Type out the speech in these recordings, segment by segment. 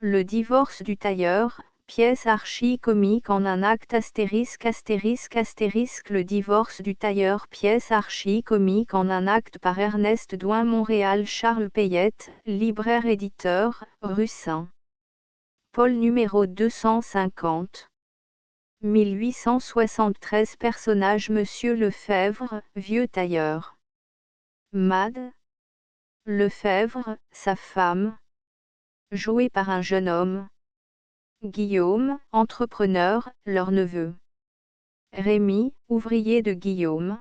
Le divorce du tailleur, pièce archi-comique en un acte ******. Le divorce du tailleur, pièce archi-comique en un acte par Ernest Douin, Montréal. Charles Payette, libraire-éditeur, rue Saint-Paul numéro 250. 1873. Personnage Monsieur Lefebvre, vieux tailleur. Mad Lefebvre, sa femme. Joué par un jeune homme. Guillaume, entrepreneur, leur neveu. Rémy, ouvrier de Guillaume.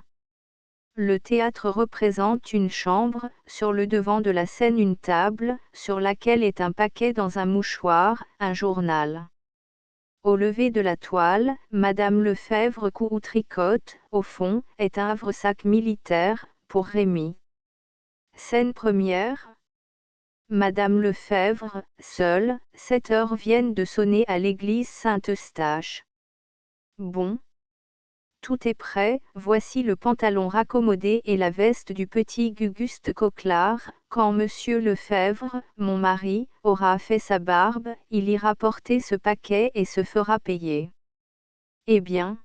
Le théâtre représente une chambre, sur le devant de la scène une table, sur laquelle est un paquet dans un mouchoir, un journal. Au lever de la toile, Madame Lefebvre coud ou tricote, au fond, est un havresac militaire, pour Rémy. Scène première. Madame Lefebvre, seule, 7 heures viennent de sonner à l'église Saint-Eustache. Bon. Tout est prêt, voici le pantalon raccommodé et la veste du petit Guguste Coquelard. Quand Monsieur Lefebvre, mon mari, aura fait sa barbe, il ira porter ce paquet et se fera payer. Eh bien,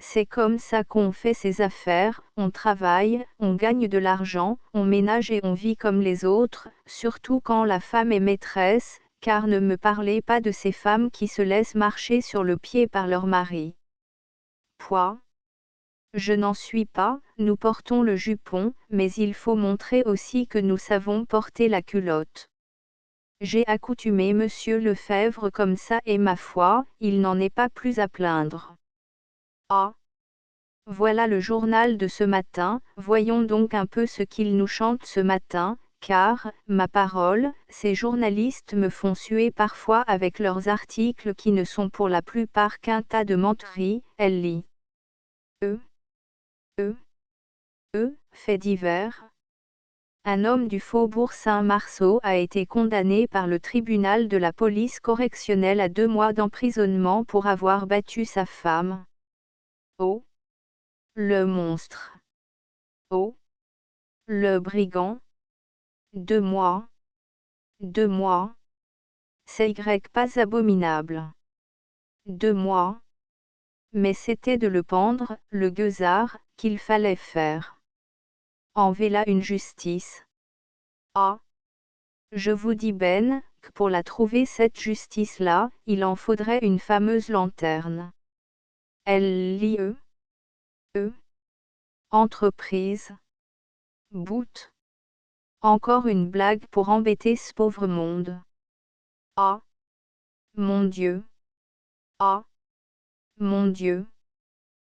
c'est comme ça qu'on fait ses affaires, on travaille, on gagne de l'argent, on ménage et on vit comme les autres, surtout quand la femme est maîtresse, car ne me parlez pas de ces femmes qui se laissent marcher sur le pied par leur mari. Point. Je n'en suis pas, nous portons le jupon, mais il faut montrer aussi que nous savons porter la culotte. J'ai accoutumé Monsieur Lefebvre comme ça et ma foi, il n'en est pas plus à plaindre. Ah! Voilà le journal de ce matin, voyons donc un peu ce qu'il nous chante ce matin, car, ma parole, ces journalistes me font suer parfois avec leurs articles qui ne sont pour la plupart qu'un tas de menteries. Elle lit. Fait divers. Un homme du faubourg Saint-Marceau a été condamné par le tribunal de la police correctionnelle à 2 mois d'emprisonnement pour avoir battu sa femme. Oh! Le monstre! Oh! Le brigand! 2 mois! 2 mois! C'est pas abominable. 2 mois! Mais c'était de le pendre, le gueusard, qu'il fallait faire. En voilà une justice. Ah! Je vous dis Ben, que pour la trouver cette justice-là, il en faudrait une fameuse lanterne. Elle lit entreprise. Bout. Encore une blague pour embêter ce pauvre monde. Ah! Mon Dieu! Ah! Mon Dieu!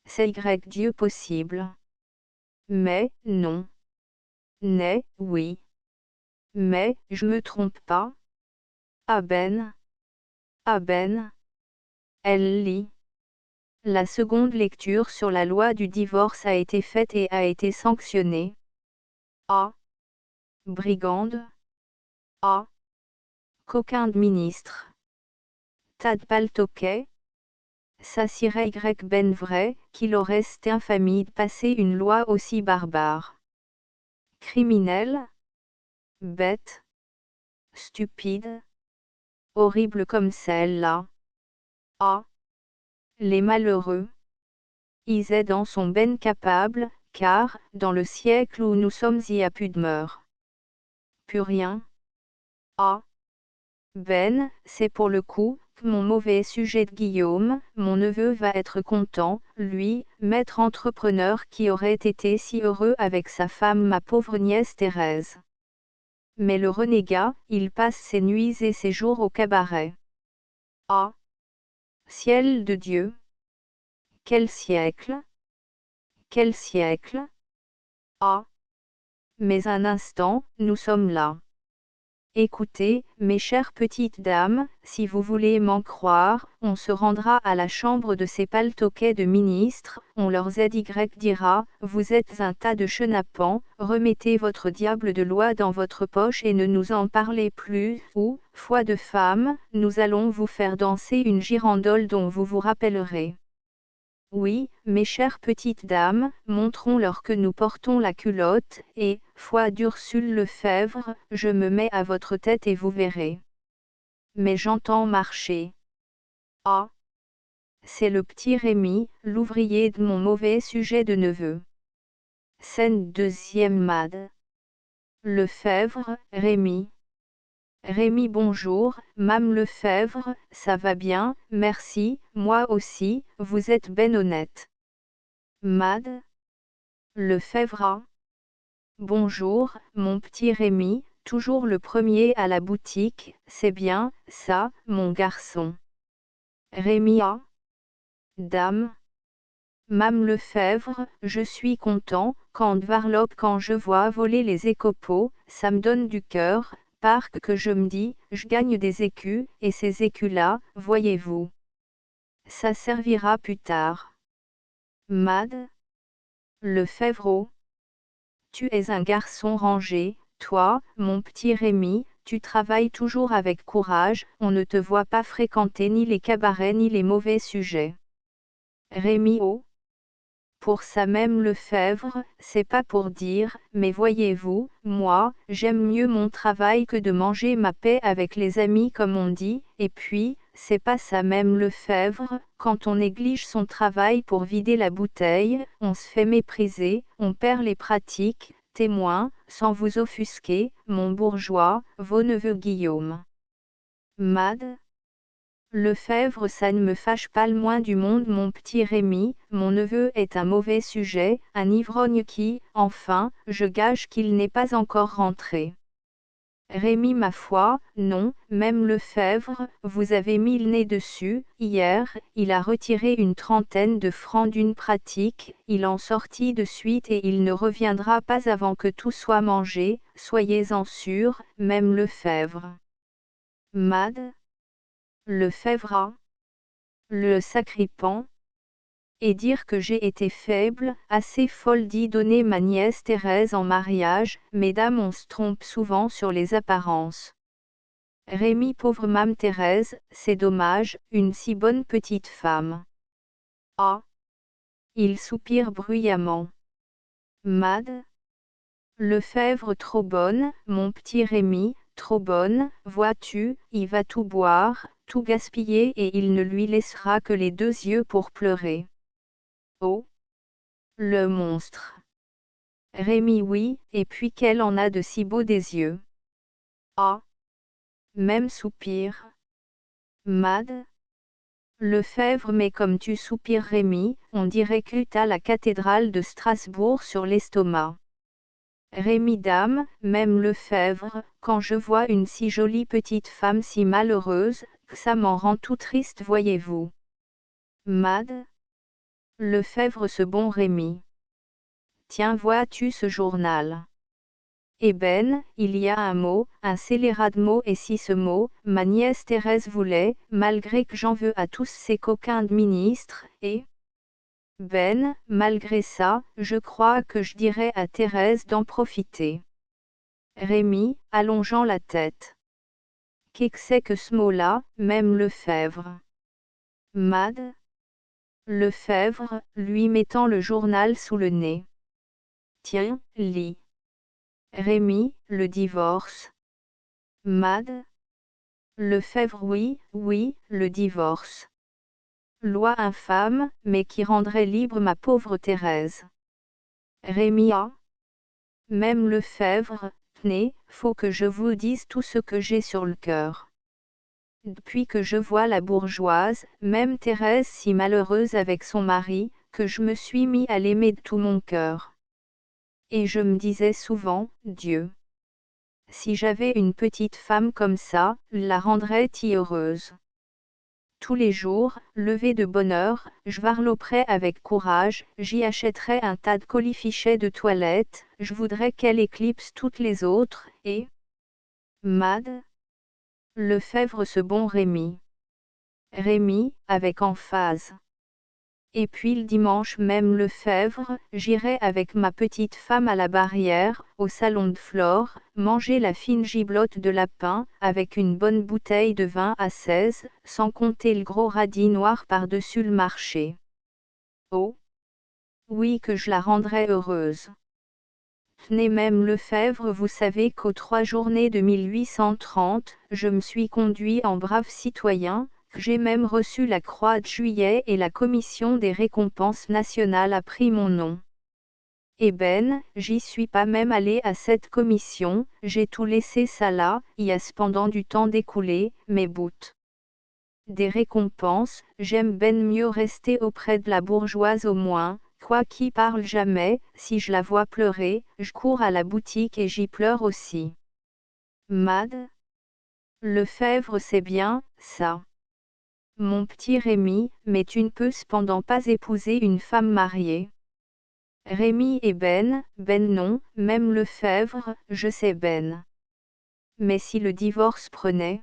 C'est Dieu possible. Mais, non. N'est, oui. Mais, je me trompe pas? Ah Ben! Ah Ben! Elle lit. La seconde lecture sur la loi du divorce a été faite et a été sanctionnée. Ah! Brigande! Ah! Coquin de ministre! Tas de paltoquet! Ça sirait ben vrai, qu'il aurait cette infamie de passer une loi aussi barbare. Criminel? Bête? Stupide? Horrible comme celle-là. Ah! Les malheureux. Ils en sont ben capables, car, dans le siècle où nous sommes y a plus de mœurs. Plus rien. Ah! Ben, c'est pour le coup, que mon mauvais sujet de Guillaume, mon neveu va être content, lui, maître entrepreneur qui aurait été si heureux avec sa femme ma pauvre nièce Thérèse. Mais le renégat, il passe ses nuits et ses jours au cabaret. Ah! Ciel de Dieu! Quel siècle! Quel siècle! Ah! Mais un instant, nous sommes là. Écoutez, mes chères petites dames, si vous voulez m'en croire, on se rendra à la chambre de ces paltoquets de ministres, on leur dira, vous êtes un tas de chenapans, remettez votre diable de loi dans votre poche et ne nous en parlez plus, ou, foi de femme, nous allons vous faire danser une girandole dont vous vous rappellerez. Oui, mes chères petites dames, montrons-leur que nous portons la culotte, et, foi d'Ursule Lefebvre, je me mets à votre tête et vous verrez. mais j'entends marcher. Ah! C'est le petit Rémi, l'ouvrier de mon mauvais sujet de neveu. Scène deuxième Mad. Lefebvre, Rémi. Rémi bonjour, Mame Lefebvre, ça va bien, merci, moi aussi, vous êtes ben honnête. Mad. Lefebvre. Bonjour, mon petit Rémi, toujours le premier à la boutique, c'est bien, ça, mon garçon. Rémi A. Dame. Mame Lefebvre, je suis content, quand varlope quand je vois voler les écopeaux, ça me donne du cœur, parce que je me dis, je gagne des écus, et ces écus-là, voyez-vous. Ça servira plus tard. Mad. Lefebvre. Tu es un garçon rangé, toi, mon petit Rémi, tu travailles toujours avec courage, on ne te voit pas fréquenter ni les cabarets ni les mauvais sujets. Rémi O. Pour ça même Lefebvre, c'est pas pour dire, mais voyez-vous, moi, j'aime mieux mon travail que de manger ma paix avec les amis comme on dit, et puis, c'est pas ça même Lefebvre, quand on néglige son travail pour vider la bouteille, on se fait mépriser, on perd les pratiques, témoin, sans vous offusquer, mon bourgeois, vos neveux Guillaume. Mad. Lefebvre ça ne me fâche pas le moins du monde mon petit Rémi, mon neveu est un mauvais sujet, un ivrogne qui, enfin, je gage qu'il n'est pas encore rentré. Rémi ma foi, non, même Lefebvre, vous avez mis le nez dessus, hier, il a retiré une trentaine de francs d'une pratique, il en sortit de suite et il ne reviendra pas avant que tout soit mangé, soyez-en sûrs, même Lefebvre. Mad. Lefebvre. Le sacripant, et dire que j'ai été faible, assez folle d'y donner ma nièce Thérèse en mariage, mesdames on se trompe souvent sur les apparences. Rémi pauvre Mame Thérèse, c'est dommage, une si bonne petite femme. Ah! Il soupire bruyamment. Mad. Lefebvre trop bonne, mon petit Rémi, trop bonne, vois-tu, il va tout boire, tout gaspiller et il ne lui laissera que les deux yeux pour pleurer. Oh! Le monstre. Rémi oui, et puis qu'elle en a de si beaux des yeux. Ah! Même soupir. Mad. Lefebvre mais comme tu soupires Rémi, on dirait que t'as la cathédrale de Strasbourg sur l'estomac. Rémi dame, même Lefebvre, quand je vois une si jolie petite femme si malheureuse, ça m'en rend tout triste voyez-vous. Mad. Lefebvre ce bon Rémi. Tiens vois-tu ce journal. Eh ben, il y a un mot, un scélérat de mots et si ce mot, ma nièce Thérèse voulait, malgré que j'en veux à tous ces coquins de ministres, et ben, malgré ça, je crois que je dirais à Thérèse d'en profiter. Rémi, allongeant la tête. Qu'est-ce que c'est que ce mot-là, même Lefebvre? Mad. Lefebvre, lui mettant le journal sous le nez. Tiens, lis. Rémi, le divorce. Mad. Lefebvre oui, oui, le divorce. Loi infâme, mais qui rendrait libre ma pauvre Thérèse. Rémi A. Même Lefebvre, tenez, faut que je vous dise tout ce que j'ai sur le cœur. Depuis que je vois la bourgeoise, même Thérèse si malheureuse avec son mari, que je me suis mis à l'aimer de tout mon cœur. Et je me disais souvent, Dieu. Si j'avais une petite femme comme ça, la rendrait-il heureuse. Tous les jours, levé de bonne heure, je varloperais avec courage, j'y achèterais un tas de colifichets de toilette, je voudrais qu'elle éclipse toutes les autres, et... Mad. Lefebvre ce bon Rémi. Rémi, avec emphase. Et puis le dimanche même Lefebvre, j'irai avec ma petite femme à la barrière, au salon de Flore, manger la fine giblotte de lapin, avec une bonne bouteille de vin à 16, sans compter le gros radis noir par-dessus le marché. Oh! Oui que je la rendrais heureuse. Tenez même Lefebvre, vous savez qu'aux 3 journées de 1830, je me suis conduit en brave citoyen, que j'ai même reçu la Croix de Juillet et la Commission des récompenses nationales a pris mon nom. Eh ben, j'y suis pas même allé à cette commission, j'ai tout laissé ça là, y a cependant du temps découlé, mes bouts. Des récompenses, j'aime ben mieux rester auprès de la bourgeoise au moins, quoi qui parle jamais, si je la vois pleurer, je cours à la boutique et j'y pleure aussi. Mad. Lefebvre c'est bien, ça. Mon petit Rémi, mais tu ne peux cependant pas épouser une femme mariée. Rémi et Ben non, même Lefebvre, je sais Ben. Mais si le divorce prenait?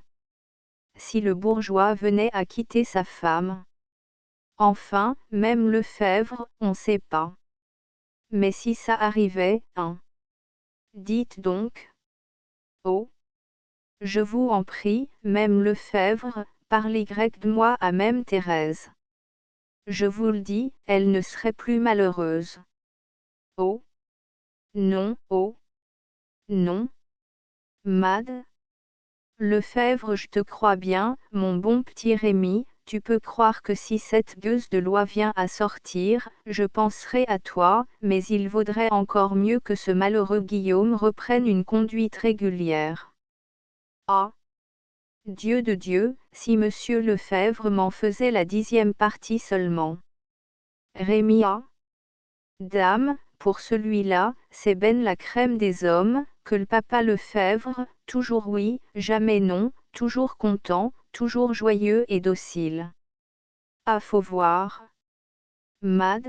Si le bourgeois venait à quitter sa femme? Enfin, même Lefebvre, on sait pas. Mais si ça arrivait, hein? Dites donc. Oh! Je vous en prie, même Lefebvre, parlez grec de moi à même Thérèse. Je vous le dis, elle ne serait plus malheureuse. Oh! Non, oh! Non! Mad? Lefebvre, je te crois bien, mon bon petit Rémi, tu peux croire que si cette gueuse de loi vient à sortir, je penserai à toi, mais il vaudrait encore mieux que ce malheureux Guillaume reprenne une conduite régulière. Ah! Dieu de Dieu, si monsieur Lefebvre m'en faisait la 10e partie seulement. Rémi a. Dame, pour celui-là, c'est ben la crème des hommes, que le papa Lefebvre, toujours oui, jamais non, toujours content, toujours joyeux et docile. Ah, faut voir. Mad.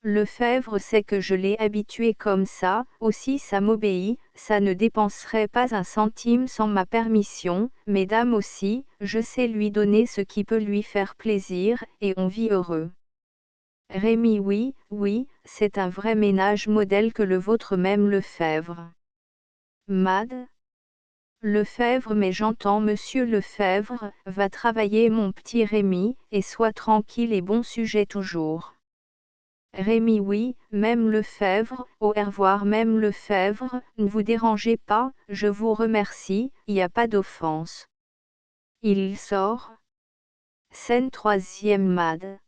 Lefebvre sait que je l'ai habitué comme ça, aussi ça m'obéit, ça ne dépenserait pas un centime sans ma permission, mesdames aussi, je sais lui donner ce qui peut lui faire plaisir, et on vit heureux. Rémi oui, oui, c'est un vrai ménage modèle que le vôtre même Lefebvre. Mad. Lefebvre, mais j'entends monsieur Lefebvre, va travailler mon petit Rémi, et sois tranquille et bon sujet toujours. Rémi oui, même Lefebvre, au revoir même Lefebvre, ne vous dérangez pas, je vous remercie, y a pas d'offense. Il sort. Scène 3e Mad.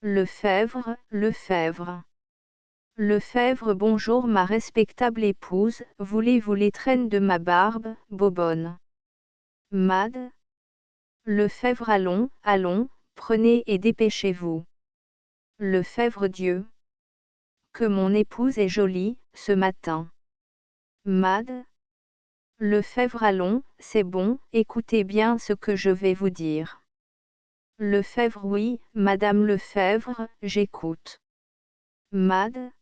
Lefebvre, Lefebvre. Lefebvre, bonjour ma respectable épouse, voulez-vous les traînes de ma barbe, bobonne? Mad. Lefebvre, allons, allons, prenez et dépêchez-vous. Lefebvre, Dieu! Que mon épouse est jolie, ce matin. Mad. Lefebvre, allons, c'est bon, écoutez bien ce que je vais vous dire. Lefebvre, oui, madame Lefebvre, j'écoute. Mad.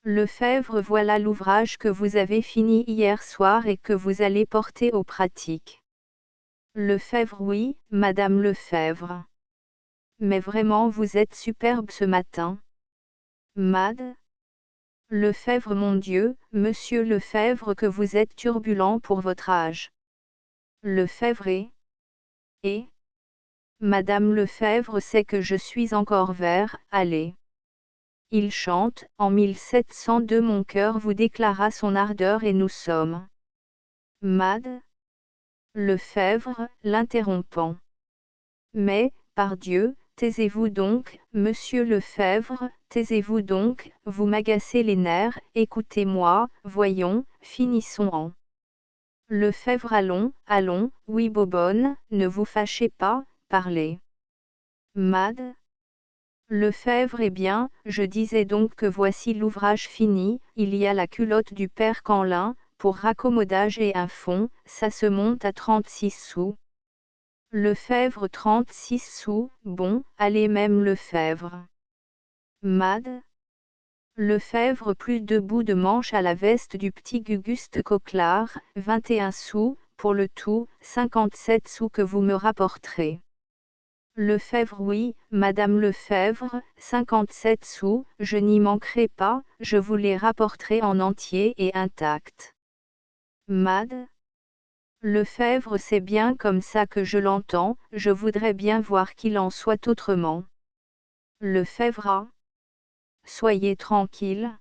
Lefebvre, voilà l'ouvrage que vous avez fini hier soir et que vous allez porter aux pratiques. Lefebvre, oui, madame Lefebvre. Mais vraiment vous êtes superbe ce matin. Mad. Lefebvre, mon Dieu, monsieur Lefebvre, que vous êtes turbulent pour votre âge. Lefebvre et madame Lefebvre sait que je suis encore vert, allez. Il chante, en 1702 mon cœur vous déclara son ardeur et nous sommes. Mad. Lefebvre, l'interrompant. Mais, par Dieu, taisez-vous donc, monsieur Lefebvre, taisez-vous donc, vous m'agacez les nerfs, écoutez-moi, voyons, finissons en. Lefebvre, allons, allons, oui bobonne, ne vous fâchez pas, parlez. Mad. Lefebvre, eh bien, je disais donc que voici l'ouvrage fini, il y a la culotte du père Canlin, pour raccommodage et un fond, ça se monte à 36 sous. Lefebvre, 36 sous, bon, allez même Lefebvre. Mad. Lefebvre, plus de bouts de manche à la veste du petit Guguste Coquelard, 21 sous, pour le tout, 57 sous que vous me rapporterez. Lefebvre, oui, madame Lefebvre, 57 sous, je n'y manquerai pas, je vous les rapporterai en entier et intact. Mad. Lefebvre, c'est bien comme ça que je l'entends, je voudrais bien voir qu'il en soit autrement. Lefebvre. Soyez tranquille.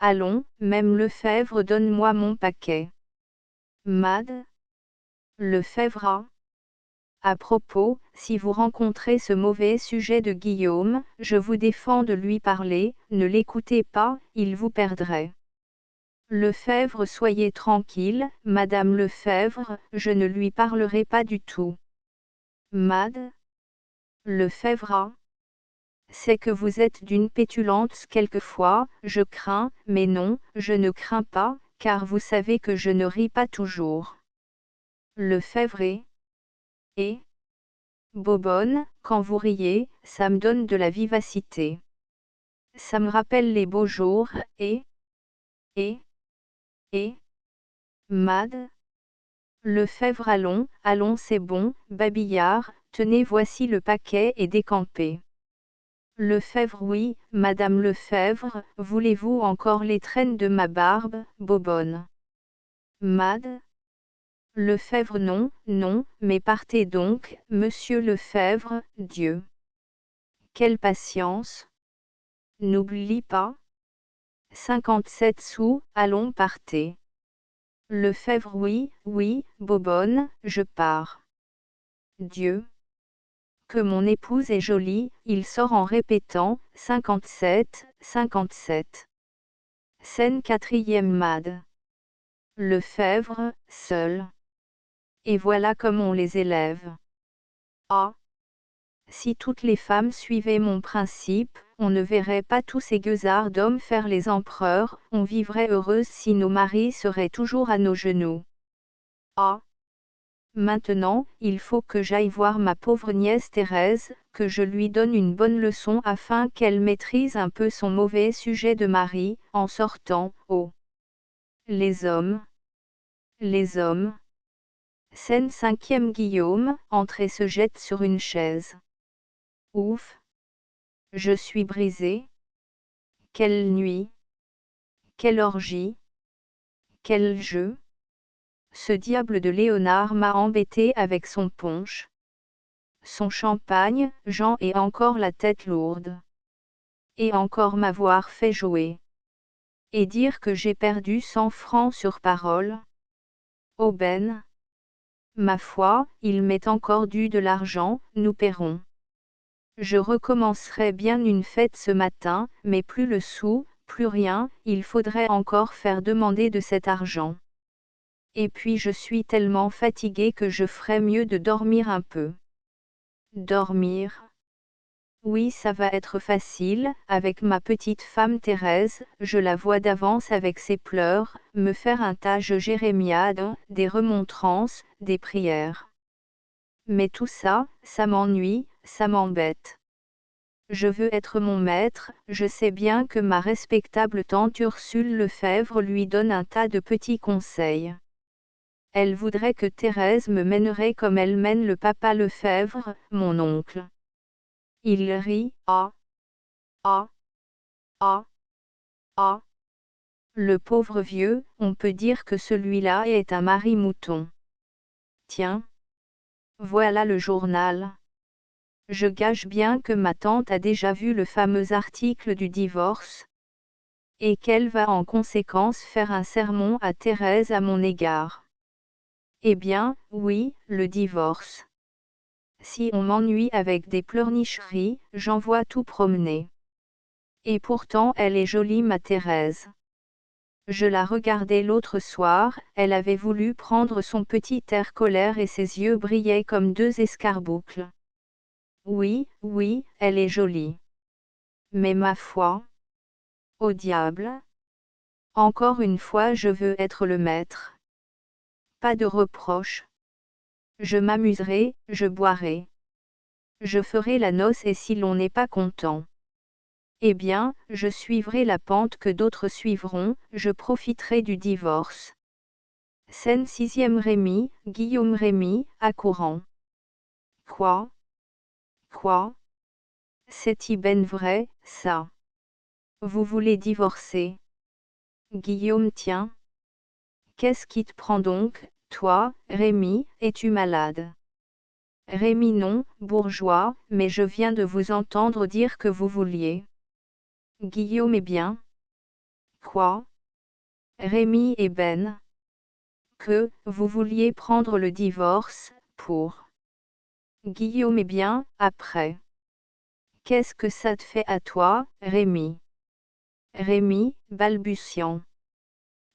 allons, même Lefebvre, donne-moi mon paquet. Mad. Lefebvre. À propos, si vous rencontrez ce mauvais sujet de Guillaume, je vous défends de lui parler, ne l'écoutez pas, il vous perdrait. Lefebvre, soyez tranquille, Madame Lefebvre, je ne lui parlerai pas du tout. Mad. Lefebvre. C'est que vous êtes d'une pétulance quelquefois, je crains, mais non, je ne crains pas, car vous savez que je ne ris pas toujours. Lefebvre. Et Bobonne, quand vous riez, ça me donne de la vivacité. Ça me rappelle les beaux jours, et Mad. Lefebvre, allons, allons, c'est bon, babillard, tenez, voici le paquet et décampez. Lefebvre, oui, Madame Lefebvre, voulez-vous encore les traînes de ma barbe, Bobonne? Mad. Lefebvre, non, non, mais partez donc, Monsieur Lefebvre, Dieu. Quelle patience! N'oublie pas. 57 sous, allons, partez. Lefebvre, oui, oui, Bobonne, je pars. Dieu. Que mon épouse est jolie, il sort en répétant, 57, 57. Scène quatrième. Mad. Lefebvre, seul. Et voilà comme on les élève. Ah! Si toutes les femmes suivaient mon principe, on ne verrait pas tous ces gueusards d'hommes faire les empereurs, on vivrait heureuse si nos maris seraient toujours à nos genoux. Ah! Maintenant, il faut que j'aille voir ma pauvre nièce Thérèse, que je lui donne une bonne leçon afin qu'elle maîtrise un peu son mauvais sujet de mari, en sortant. Oh! Les hommes! Les hommes! Scène cinquième. Guillaume entre et se jette sur une chaise. Ouf! Je suis brisé. Quelle nuit! Quelle orgie! Quel jeu! Ce diable de Léonard m'a embêté avec son punch. Son champagne, Jean, et encore la tête lourde. Et encore m'avoir fait jouer. Et dire que j'ai perdu 100 francs sur parole. Aubaine. Ma foi, il m'est encore dû de l'argent, nous paierons. Je recommencerai bien une fête ce matin, mais plus le sou, plus rien, il faudrait encore faire demander de cet argent. Et puis je suis tellement fatigué que je ferais mieux de dormir un peu. Dormir? Oui, ça va être facile, avec ma petite femme Thérèse, je la vois d'avance avec ses pleurs, me faire un tas de jérémiades, des remontrances, des prières. Mais tout ça, ça m'ennuie, ça m'embête. Je veux être mon maître, je sais bien que ma respectable tante Ursule Lefebvre lui donne un tas de petits conseils. Elle voudrait que Thérèse me mènerait comme elle mène le papa Lefebvre, mon oncle. Il rit, ah, ah, ah, ah. Le pauvre vieux, on peut dire que celui-là est un mari-mouton. Tiens. Voilà le journal. Je gage bien que ma tante a déjà vu le fameux article du divorce. Et qu'elle va en conséquence faire un sermon à Thérèse à mon égard. Eh bien, oui, le divorce. Si on m'ennuie avec des pleurnicheries, j'envoie tout promener. Et pourtant elle est jolie, ma Thérèse. Je la regardais l'autre soir, elle avait voulu prendre son petit air colère et ses yeux brillaient comme deux escarboucles. Oui, oui, elle est jolie. Mais ma foi. Au diable. Encore une fois je veux être le maître. Pas de reproches. Je m'amuserai, je boirai. Je ferai la noce et si l'on n'est pas content. Eh bien, je suivrai la pente que d'autres suivront, je profiterai du divorce. Scène sixième. Guillaume Rémy, accourant. Quoi? Quoi? C'est-y ben vrai, ça? Vous voulez divorcer? Guillaume, tiens. Qu'est-ce qui te prend donc, toi, Rémy, es-tu malade? Rémy, non, bourgeois, mais je viens de vous entendre dire que vous vouliez. Guillaume, eh bien. Quoi? Rémi et Ben. Que vous vouliez prendre le divorce, pour Guillaume. Eh bien, après. Qu'est-ce que ça te fait à toi, Rémi? Rémi, balbutiant.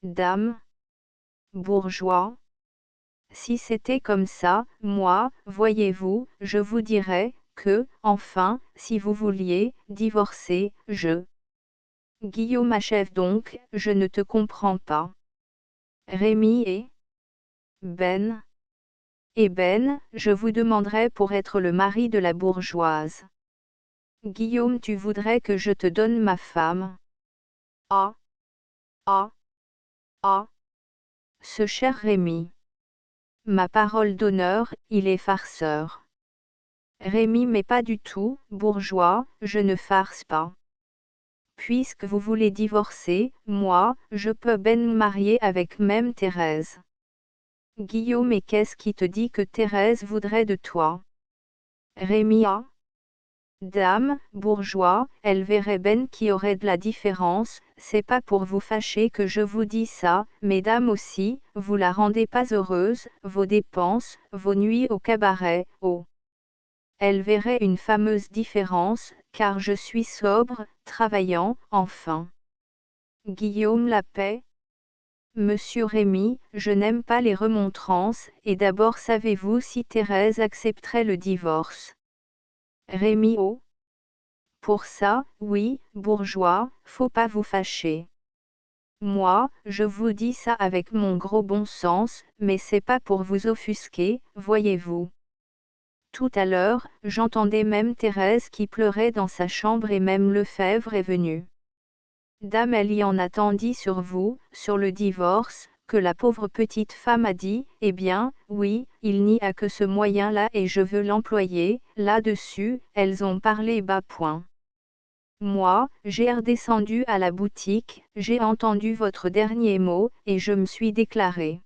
Dame. Bourgeois. Si c'était comme ça, moi, voyez-vous, je vous dirais, que, enfin, si vous vouliez, divorcer, je... Guillaume achève donc, je ne te comprends pas. Rémi et Ben. Et Ben, je vous demanderais pour être le mari de la bourgeoise. Guillaume, tu voudrais que je te donne ma femme? Ah, ah, ah. Ce cher Rémi. Ma parole d'honneur, il est farceur. Rémi, mais pas du tout, bourgeois, je ne farce pas. Puisque vous voulez divorcer, moi, je peux ben me marier avec même Thérèse. Guillaume, et qu'est-ce qui te dit que Thérèse voudrait de toi? Rémi, ah. Dame, bourgeois, elle verrait ben qui aurait de la différence, c'est pas pour vous fâcher que je vous dis ça, mesdames aussi, vous la rendez pas heureuse, vos dépenses, vos nuits au cabaret, oh. Elle verrait une fameuse différence, car je suis sobre, travaillant, enfin. Guillaume la paix. Monsieur Rémi, je n'aime pas les remontrances, et d'abord savez-vous si Thérèse accepterait le divorce? Rémi, oh. Pour ça, oui, bourgeois, faut pas vous fâcher. Moi, je vous dis ça avec mon gros bon sens, mais c'est pas pour vous offusquer, voyez-vous. Tout à l'heure, j'entendais même Thérèse qui pleurait dans sa chambre et même Lefebvre est venu. Dame, elle y en attendit sur vous, sur le divorce, que la pauvre petite femme a dit, eh bien, oui, il n'y a que ce moyen-là et je veux l'employer, là-dessus, elles ont parlé bas point. Moi, j'ai redescendu à la boutique, j'ai entendu votre dernier mot, et je me suis déclaré.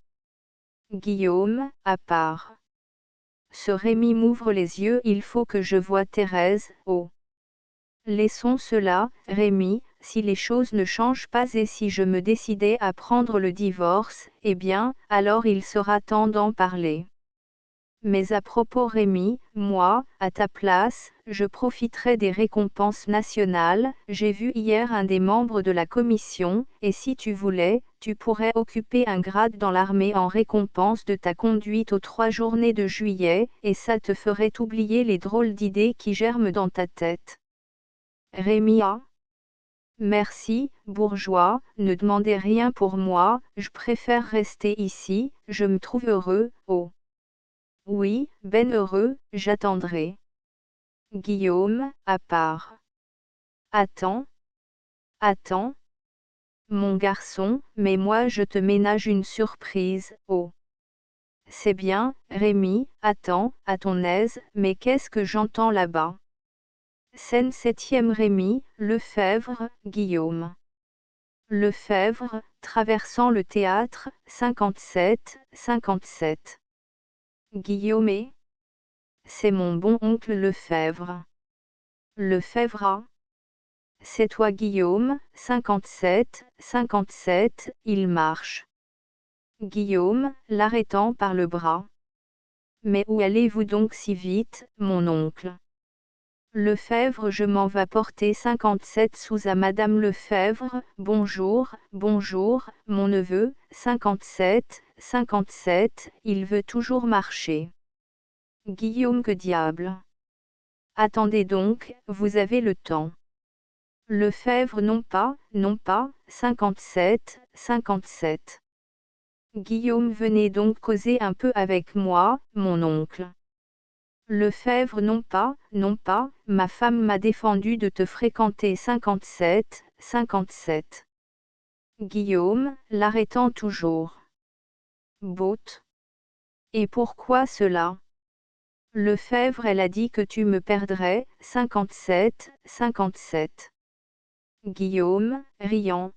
Guillaume, à part. Ce Rémi m'ouvre les yeux, il faut que je voie Thérèse, oh. Laissons cela, Rémi, si les choses ne changent pas et si je me décidais à prendre le divorce, eh bien, alors il sera temps d'en parler. Mais à propos Rémi, moi, à ta place, je profiterai des récompenses nationales, j'ai vu hier un des membres de la commission, et si tu voulais, tu pourrais occuper un grade dans l'armée en récompense de ta conduite aux 3 journées de juillet, et ça te ferait oublier les drôles d'idées qui germent dans ta tête. Rémi a. Merci, bourgeois, ne demandez rien pour moi, je préfère rester ici, je me trouve heureux, oh. Oui, ben heureux, j'attendrai. Guillaume, à part. Attends. Attends. Mon garçon, mais moi je te ménage une surprise, oh. C'est bien, Rémi, attends, à ton aise, mais qu'est-ce que j'entends là-bas? Scène 7e Rémi, Lefebvre, Guillaume. Lefebvre, traversant le théâtre, 57, 57. Guillaume et... C'est mon bon oncle Lefebvre. Lefebvre a. C'est toi Guillaume, 57, 57, il marche. Guillaume, l'arrêtant par le bras. Mais où allez-vous donc si vite, mon oncle? Lefebvre, je m'en vas porter 57 sous à Madame Lefebvre, bonjour, bonjour, mon neveu, 57, 57, il veut toujours marcher. Guillaume, que diable! Attendez donc, vous avez le temps. Lefebvre, non pas, 57, 57. Guillaume, venez donc causer un peu avec moi, mon oncle. Lefebvre, non pas, ma femme m'a défendu de te fréquenter 57, 57. Guillaume, l'arrêtant toujours. Botte. Et pourquoi cela? Lefebvre, elle a dit que tu me perdrais, 57, 57. Guillaume, riant.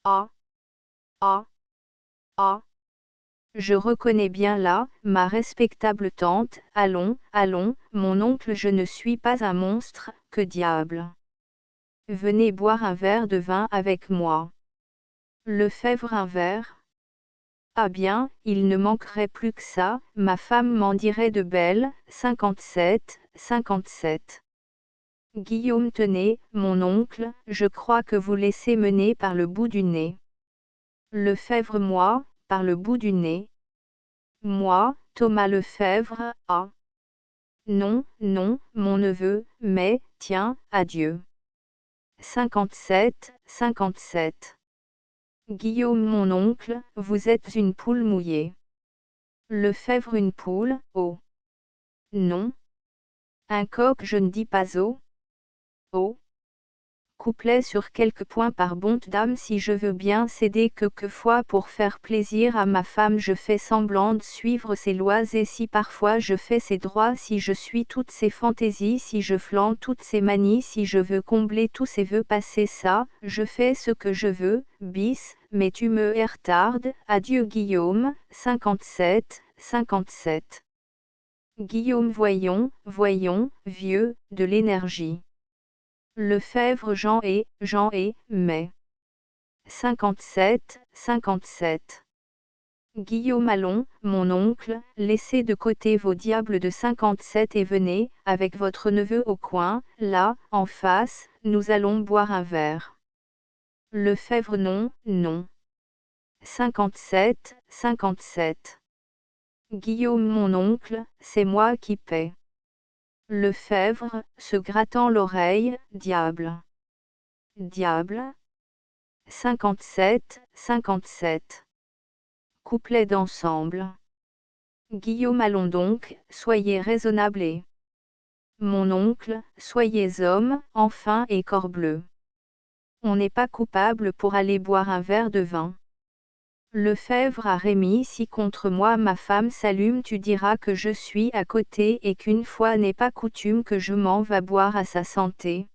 Ah. Ah. Ah. Je reconnais bien là, ma respectable tante, allons, allons, mon oncle, je ne suis pas un monstre, que diable. Venez boire un verre de vin avec moi. Lefebvre un verre. Ah bien, il ne manquerait plus que ça, ma femme m'en dirait de belles, 57, 57. Guillaume tenez, mon oncle, je crois que vous laissez mener par le bout du nez. Lefebvre moi, par le bout du nez. Moi, Thomas Lefebvre, ah. Non, non, mon neveu, mais, tiens, adieu. 57, 57. Guillaume mon oncle, vous êtes une poule mouillée. Lefebvre une poule, oh. Non. Un coq je ne dis pas oh. Oh. Couplet sur quelques points par bonte dame si je veux bien céder quelquefois pour faire plaisir à ma femme je fais semblant de suivre ses lois et si parfois je fais ses droits si je suis toutes ses fantaisies si je flanque toutes ses manies si je veux combler tous ses vœux passer ça, je fais ce que je veux, bis, mais tu me retardes, adieu Guillaume, 57, 57. Guillaume voyons, voyons, vieux, de l'énergie. Lefebvre Jean et, mais. 57, 57. Guillaume allons, mon oncle, laissez de côté vos diables de 57 et venez, avec votre neveu au coin, là, en face, nous allons boire un verre. Lefebvre non, non. 57, 57. Guillaume mon oncle, c'est moi qui paie. Lefebvre, se grattant l'oreille, diable. Diable. 57, 57. Couplet d'ensemble. Guillaume allons donc, soyez raisonnable et. Mon oncle, soyez homme, enfin et corbleu. On n'est pas coupable pour aller boire un verre de vin. Lefebvre à Rémy si contre moi ma femme s'allume tu diras que je suis à côté et qu'une fois n'est pas coutume que je m'en va boire à sa santé.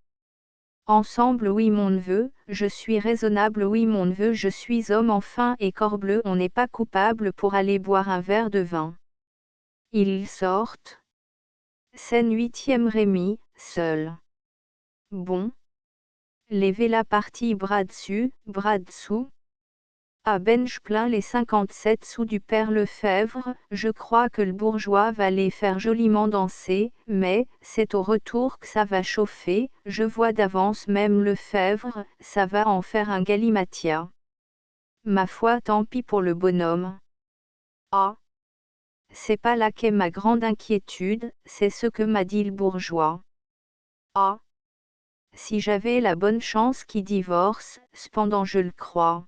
Ensemble oui mon neveu, je suis raisonnable oui mon neveu je suis homme enfin et corbleu on n'est pas coupable pour aller boire un verre de vin. Ils sortent. Scène 8e Rémy, seul. Bon. Levez la partie bras dessus, bras dessous. À bench plein les 57 sous du père Lefebvre, je crois que le bourgeois va les faire joliment danser, mais, c'est au retour que ça va chauffer, je vois d'avance même Lefebvre, ça va en faire un galimatia. Ma foi tant pis pour le bonhomme. Ah. C'est pas là qu'est ma grande inquiétude, c'est ce que m'a dit le bourgeois. Ah. Si j'avais la bonne chance qui divorce, cependant je le crois.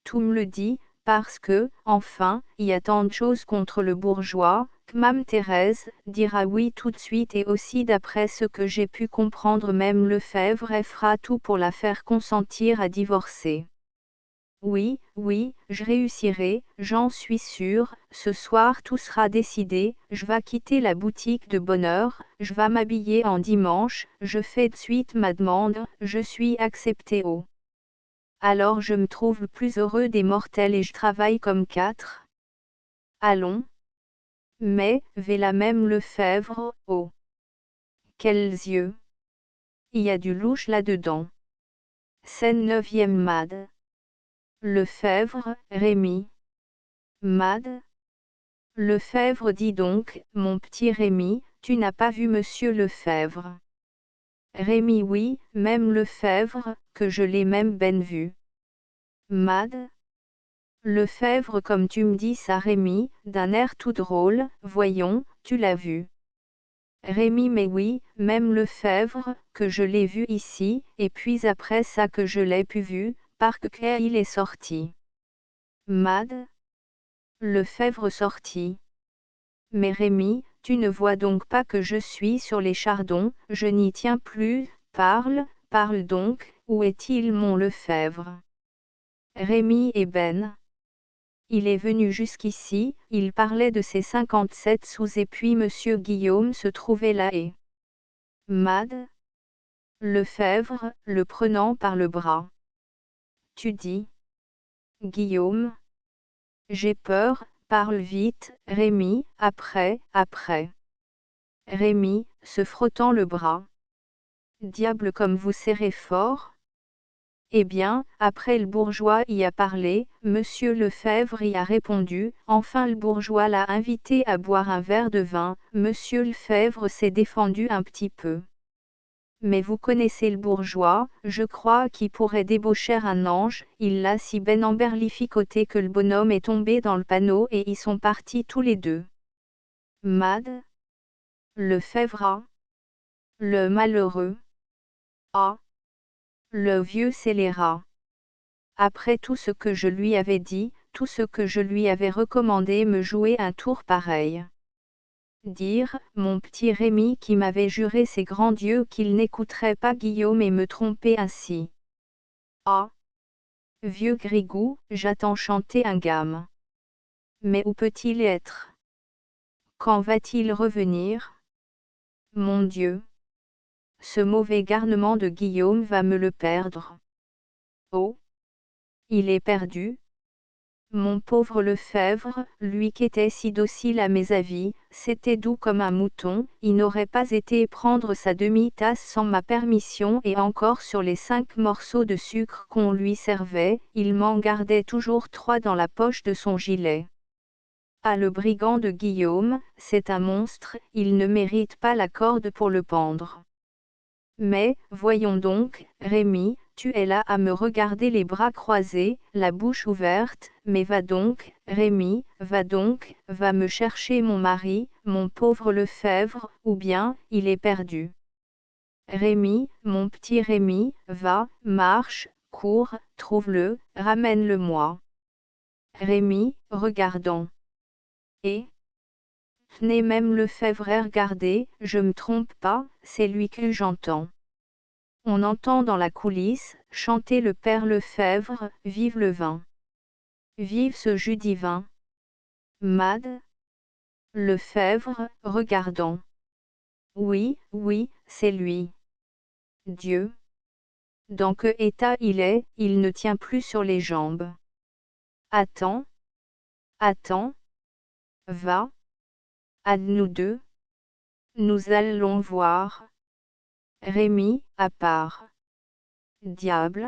Tout me le dit, parce que, enfin, y a tant de choses contre le bourgeois, que Mame Thérèse dira oui tout de suite et aussi d'après ce que j'ai pu comprendre même Lefebvre fera tout pour la faire consentir à divorcer. Oui, oui, je réussirai, j'en suis sûre, ce soir tout sera décidé, je vais quitter la boutique de bonne heure, je vais m'habiller en dimanche, je fais de suite ma demande, je suis acceptée au. Alors je me trouve le plus heureux des mortels et je travaille comme 4. Allons. Mais, la même Lefebvre, oh. Quels yeux. Il y a du louche là-dedans. Scène 9e Mad. Lefebvre, Rémy. Mad. Lefebvre dis donc, mon petit Rémy, tu n'as pas vu monsieur Lefebvre. Rémy oui, même Lefebvre, que je l'ai même ben vu. Mad. Lefebvre comme tu me dis ça Rémy, d'un air tout drôle, voyons, tu l'as vu. Rémy mais oui, même Lefebvre, que je l'ai vu ici, et puis après ça que je l'ai pu vu, parce que il est sorti. Mad. Lefebvre sorti. Mais Rémy, tu ne vois donc pas que je suis sur les chardons, je n'y tiens plus, parle, parle donc, où est-il mon Lefebvre? Rémy et Ben. Il est venu jusqu'ici, il parlait de ses 57 sous et puis monsieur Guillaume se trouvait là et. Mad. Lefebvre, le prenant par le bras. Tu dis. Guillaume. J'ai peur, parle vite, Rémy, après. Rémy, se frottant le bras. Diable comme vous serrez fort. Eh bien, après le bourgeois y a parlé, Monsieur Lefebvre y a répondu, enfin le bourgeois l'a invité à boire un verre de vin, Monsieur Lefebvre s'est défendu un petit peu. Mais vous connaissez le bourgeois, je crois qu'il pourrait débaucher un ange, il l'a si ben emberlificoté que le bonhomme est tombé dans le panneau et y sont partis tous les deux. Mad. Lefebvre. Le malheureux. Ah. Le vieux scélérat. Après tout ce que je lui avais dit, tout ce que je lui avais recommandé, me jouer un tour pareil. Dire, mon petit Rémi qui m'avait juré ses grands dieux qu'il n'écouterait pas Guillaume et me tromper ainsi. Ah. Vieux Grigou, j'attends chanter un gamme. Mais où peut-il être? Quand va-t-il revenir? Mon Dieu! Ce mauvais garnement de Guillaume va me le perdre. Oh! Il est perdu? Mon pauvre Lefebvre, lui qui était si docile à mes avis, c'était doux comme un mouton, il n'aurait pas été prendre sa demi-tasse sans ma permission et encore sur les 5 morceaux de sucre qu'on lui servait, il m'en gardait toujours 3 dans la poche de son gilet. Ah, le brigand de Guillaume, c'est un monstre, il ne mérite pas la corde pour le pendre. Mais, voyons donc, Rémi, tu es là à me regarder les bras croisés, la bouche ouverte, mais va donc, Rémi, va donc, va me chercher mon mari, mon pauvre Lefebvre, ou bien, il est perdu. Rémi, mon petit Rémi, va, marche, cours, trouve-le, ramène-le-moi. Rémi, regardons. Et tenez, même Lefebvre, regardez, je me trompe pas, c'est lui que j'entends. On entend dans la coulisse chanter le père Lefebvre, vive le vin. Vive ce jus divin. Mad. Lefebvre, regardons. Oui, oui, c'est lui. Dieu. Dans que état il est, il ne tient plus sur les jambes. Attends. Attends. Va. À nous deux. Nous allons voir. Rémi, à part. Diable.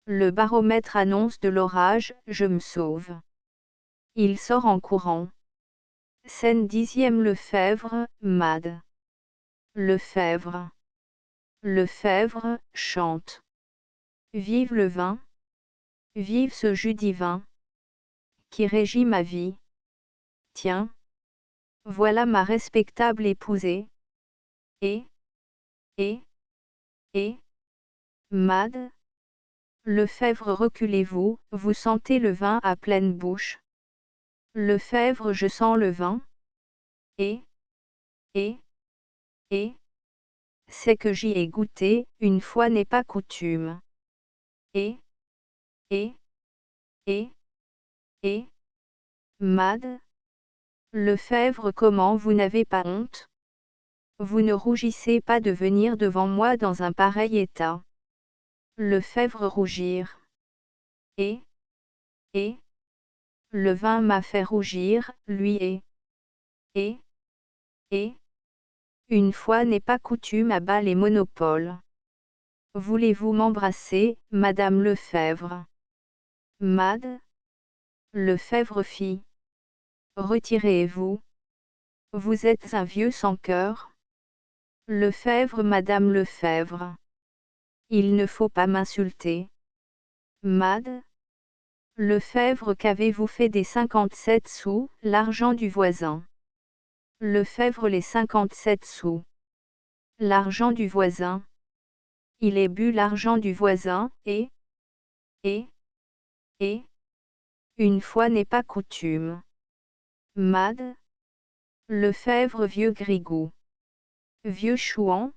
Le baromètre annonce de l'orage, je me sauve. Il sort en courant. Scène 10e. Lefebvre, Mad. Lefebvre. Lefebvre, chante. Vive le vin. Vive ce jus divin. Qui régit ma vie. Tiens. Voilà ma respectable épousée. Et. Mad. Lefebvre, reculez-vous, vous sentez le vin à pleine bouche. Lefebvre, je sens le vin. Et. C'est que j'y ai goûté, une fois n'est pas coutume. Et. Mad. Lefebvre, comment vous n'avez pas honte? Vous ne rougissez pas de venir devant moi dans un pareil état. Lefebvre, rougir. Et. Le vin m'a fait rougir, lui et. Une fois n'est pas coutume à bas les monopoles. Voulez-vous m'embrasser, Madame Lefebvre? Mad. Lefebvre fit. Retirez-vous. Vous êtes un vieux sans cœur. Lefebvre, Madame Lefebvre. Il ne faut pas m'insulter. Mad. Lefebvre, qu'avez-vous fait des 57 sous, l'argent du voisin? Lefebvre, les 57 sous. L'argent du voisin. Il est bu l'argent du voisin, et. Une fois n'est pas coutume. Mad. Lefebvre, vieux Grigou. Vieux chouan.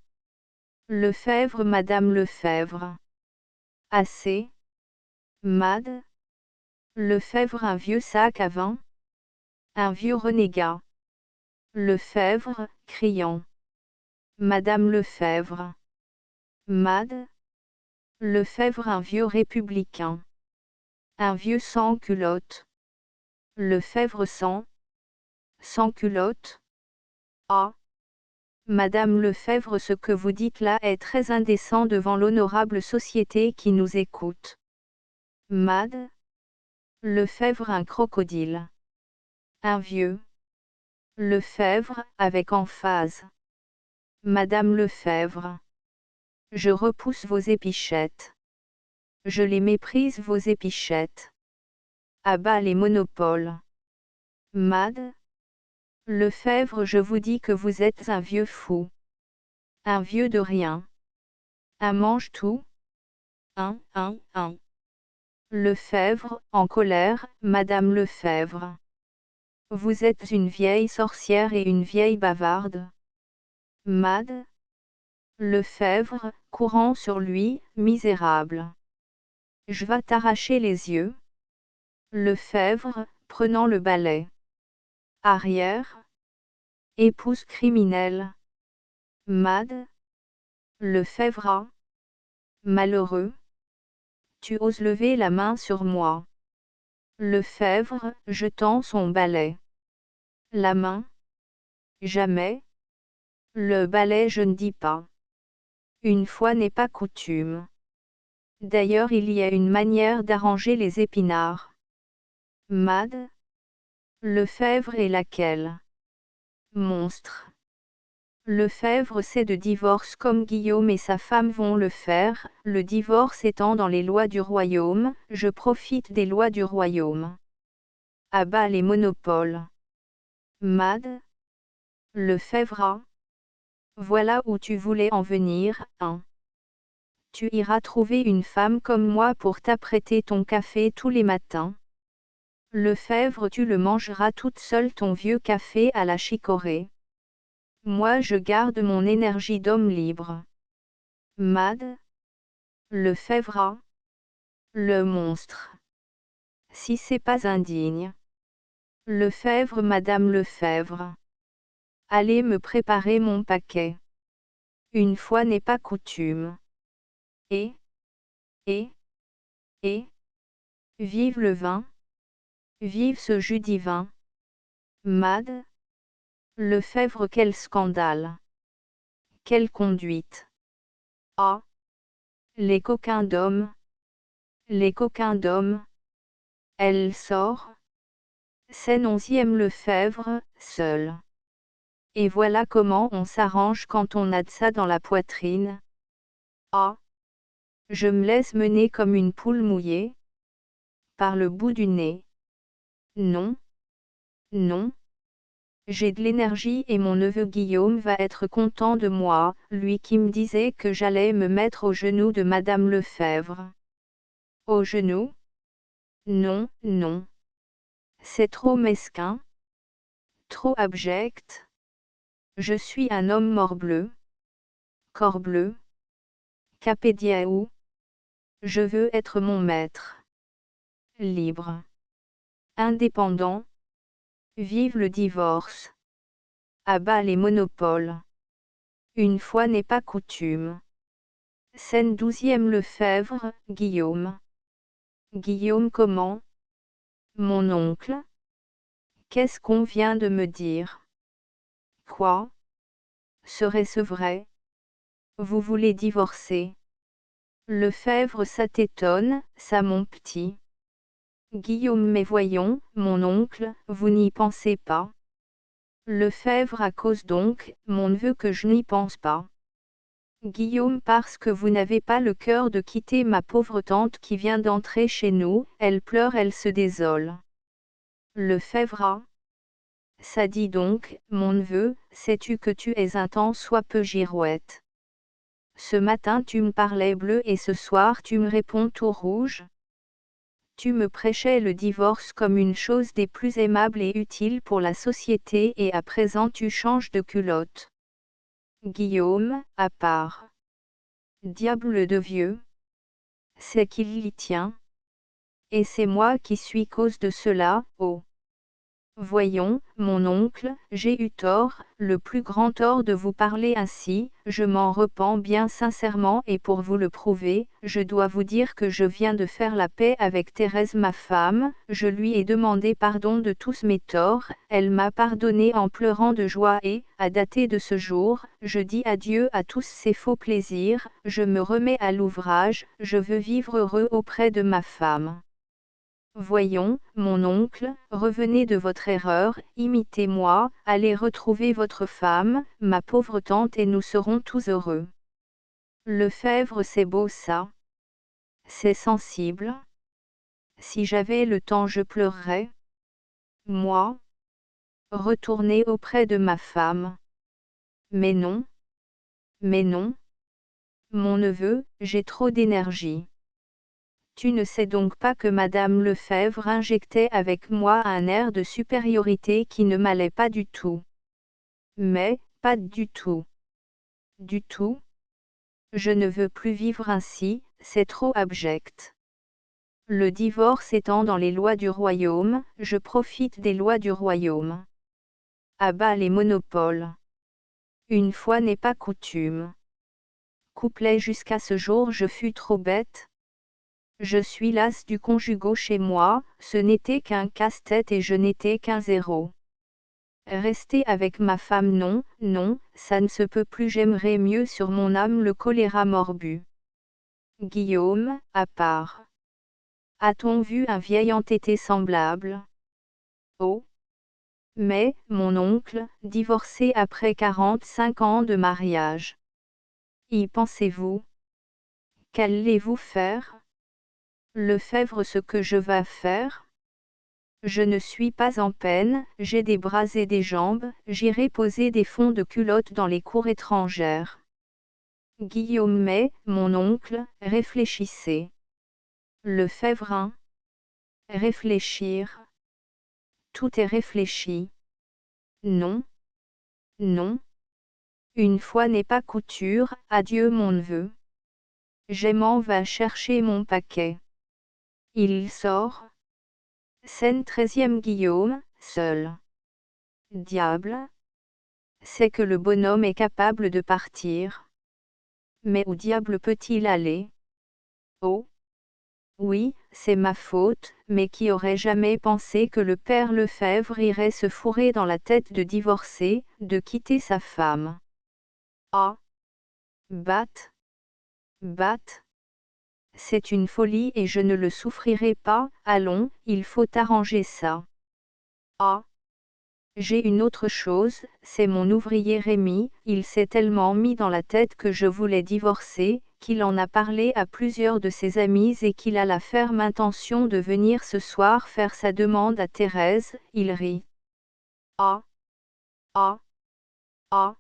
Lefebvre, Madame Lefebvre. Assez. Mad. Lefebvre, un vieux sac à vin. Un vieux renégat. Lefebvre, criant. Madame Lefebvre. Mad. Lefebvre, un vieux républicain. Un vieux sans-culotte. Lefebvre, sans culotte. Ah. Madame Lefebvre, ce que vous dites là est très indécent devant l'honorable société qui nous écoute. Mad. Lefebvre, un crocodile. Un vieux. Lefebvre, avec emphase. Madame Lefebvre. Je repousse vos épichettes. Je les méprise, vos épichettes. À bas les monopoles. Mad. Lefebvre, je vous dis que vous êtes un vieux fou. Un vieux de rien. Un mange-tout. Un. Lefebvre, en colère, Madame Lefebvre. Vous êtes une vieille sorcière et une vieille bavarde. Mad. Lefebvre, courant sur lui, misérable. Je vas t'arracher les yeux. Lefebvre, prenant le balai. Arrière. Épouse criminelle. Mad. Lefebvre. Malheureux. Tu oses lever la main sur moi. Lefebvre, jetant son balai. La main. Jamais. Le balai, je ne dis pas. Une fois n'est pas coutume. D'ailleurs, il y a une manière d'arranger les épinards. Mad. Lefebvre, et laquelle? Monstre. Lefebvre, c'est de divorce comme Guillaume et sa femme vont le faire, le divorce étant dans les lois du royaume, je profite des lois du royaume. À bas les monopoles. Mad. Lefebvre. Voilà où tu voulais en venir, hein. Tu iras trouver une femme comme moi pour t'apprêter ton café tous les matins. Lefebvre, tu le mangeras toute seule ton vieux café à la chicorée. Moi je garde mon énergie d'homme libre. Mad. Lefebvre. Le monstre. Si c'est pas indigne. Lefebvre, Madame Lefebvre. Allez me préparer mon paquet. Une fois n'est pas coutume. Et. Vive le vin. Vive ce jus divin. Mad. Lefebvre, quel scandale. Quelle conduite. Ah. Les coquins d'hommes. Les coquins d'hommes. Elle sort. Scène 11e, Lefebvre, seul. Et voilà comment on s'arrange quand on a de ça dans la poitrine. Ah. Je me laisse mener comme une poule mouillée. Par le bout du nez. Non. J'ai de l'énergie et mon neveu Guillaume va être content de moi, lui qui me disait que j'allais me mettre aux genoux de Madame Lefebvre. Aux genoux? Non. C'est trop mesquin. Trop abject. Je suis un homme morbleu. Corbleu. Capédiaou. Je veux être mon maître. Libre. Indépendant. Vive le divorce. À bas les monopoles. Une fois n'est pas coutume. Scène 12e, Lefebvre, Guillaume. Guillaume, comment? Mon oncle? Qu'est-ce qu'on vient de me dire? Quoi? Serait-ce vrai? Vous voulez divorcer? Lefebvre, ça t'étonne, ça mon petit. Guillaume, mais voyons, mon oncle, vous n'y pensez pas. Lefebvre, à cause donc, mon neveu, que je n'y pense pas. Guillaume, parce que vous n'avez pas le cœur de quitter ma pauvre tante qui vient d'entrer chez nous, elle pleure, elle se désole. Lefebvre. Ça dit donc, mon neveu, sais-tu que tu es un tant soit peu girouette. Ce matin tu me parlais bleu et ce soir tu me réponds tout rouge. Tu me prêchais le divorce comme une chose des plus aimables et utiles pour la société et à présent tu changes de culotte. Guillaume, à part. Diable de vieux. C'est qu'il l'y tient. Et c'est moi qui suis cause de cela, oh. Voyons, mon oncle, j'ai eu tort, le plus grand tort de vous parler ainsi, je m'en repens bien sincèrement et pour vous le prouver, je dois vous dire que je viens de faire la paix avec Thérèse ma femme, je lui ai demandé pardon de tous mes torts, elle m'a pardonné en pleurant de joie et, à dater de ce jour, je dis adieu à tous ces faux plaisirs, je me remets à l'ouvrage, je veux vivre heureux auprès de ma femme. Voyons, mon oncle, revenez de votre erreur, imitez-moi, allez retrouver votre femme, ma pauvre tante et nous serons tous heureux. Lefebvre, c'est beau ça. C'est sensible. Si j'avais le temps je pleurerais. Moi, retourner auprès de ma femme. Mais non. Mais non. Mon neveu, j'ai trop d'énergie. Tu ne sais donc pas que Madame Lefebvre injectait avec moi un air de supériorité qui ne m'allait pas du tout. Mais, pas du tout. Du tout. Je ne veux plus vivre ainsi, c'est trop abject. Le divorce étant dans les lois du royaume, je profite des lois du royaume. À bas les monopoles. Une fois n'est pas coutume. Couplet jusqu'à ce jour je fus trop bête. Je suis las du conjugal chez moi, ce n'était qu'un casse-tête et je n'étais qu'un zéro. Rester avec ma femme non, non, ça ne se peut plus j'aimerais mieux sur mon âme le choléra morbu. Guillaume, à part. A-t-on vu un vieil entêté semblable? Oh! Mais, mon oncle, divorcé après 45 ans de mariage. Y pensez-vous? Qu'allez-vous faire? Lefebvre, ce que je vas faire? Je ne suis pas en peine, j'ai des bras et des jambes, j'irai poser des fonds de culotte dans les cours étrangères. Guillaume, mais, mon oncle, réfléchissez. Lefebvre. Réfléchir. Tout est réfléchi. Non. Non. Une fois n'est pas couture, adieu mon neveu. J'aimant va chercher mon paquet. Il sort. Scène 13e Guillaume, seul. Diable. C'est que le bonhomme est capable de partir. Mais où diable peut-il aller? Oh! Oui, c'est ma faute, mais qui aurait jamais pensé que le père Lefebvre irait se fourrer dans la tête de divorcer, de quitter sa femme? Ah! Batte! Batte! C'est une folie et je ne le souffrirai pas, allons, il faut arranger ça. Ah! J'ai une autre chose, c'est mon ouvrier Rémi, il s'est tellement mis dans la tête que je voulais divorcer, qu'il en a parlé à plusieurs de ses amis et qu'il a la ferme intention de venir ce soir faire sa demande à Thérèse, il rit. Ah! Ah! Ah!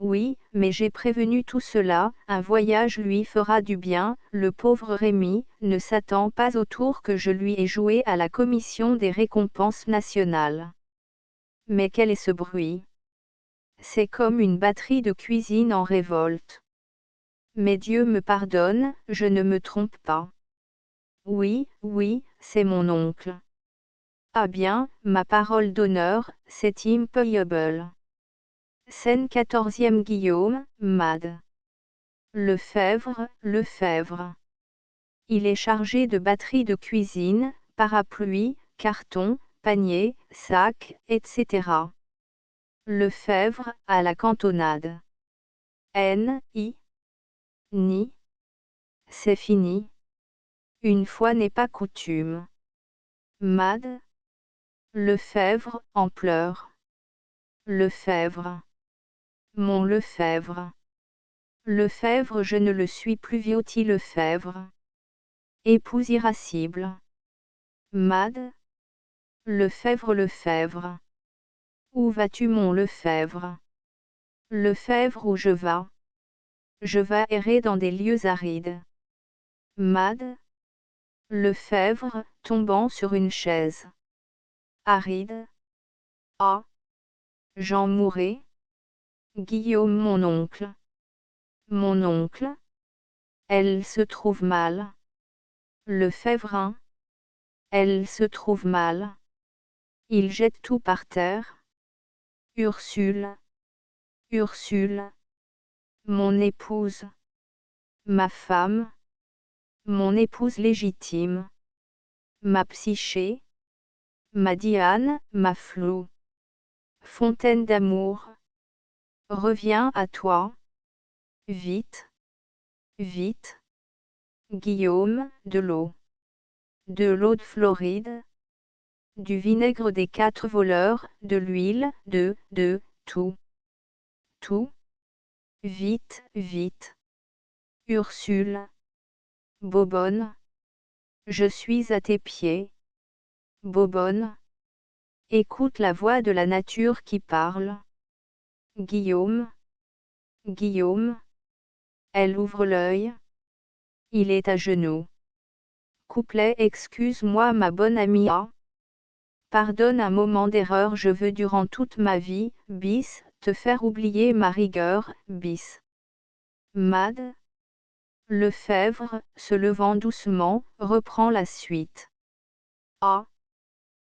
Oui, mais j'ai prévenu tout cela, un voyage lui fera du bien, le pauvre Rémi, ne s'attend pas au tour que je lui ai joué à la commission des récompenses nationales. Mais quel est ce bruit? C'est comme une batterie de cuisine en révolte. Mais Dieu me pardonne, je ne me trompe pas. Oui, oui, c'est mon oncle. Ah bien, ma parole d'honneur, c'est impayable. Scène 14e Guillaume, Mad. Lefebvre, Lefebvre. Il est chargé de batteries de cuisine, parapluie, carton, panier, sac, etc. Lefebvre, à la cantonade. Ni. C'est fini. Une fois n'est pas coutume. Mad. Lefebvre, en pleurs. Lefebvre. Mon Lefebvre. Lefebvre, je ne le suis plus, Viotti Lefebvre. Épouse irascible. Mad. Lefebvre, Lefebvre. Où vas-tu, mon Lefebvre? Lefebvre, où je vas? Je vas errer dans des lieux arides. Mad. Lefebvre, tombant sur une chaise. Aride. Ah! J'en mourrai. Guillaume, mon oncle. Mon oncle? Elle se trouve mal. Lefebvre. Elle se trouve mal. Il jette tout par terre. Ursule. Ursule. Mon épouse. Ma femme. Mon épouse légitime. Ma Psyché. Ma Diane, ma Flo. Fontaine d'amour. Reviens à toi. Vite. Vite. Guillaume, de l'eau. De l'eau de Floride. Du vinaigre des 4 voleurs, de l'huile, de, tout. Tout. Vite, vite. Ursule. Bobonne. Je suis à tes pieds. Bobonne. Écoute la voix de la nature qui parle. Guillaume. Guillaume. Elle ouvre l'œil. Il est à genoux. Couplet. Excuse-moi ma bonne amie A. Pardonne un moment d'erreur, je veux durant toute ma vie, bis, te faire oublier ma rigueur, bis. Mad. Lefebvre, se levant doucement, reprend la suite. Ah.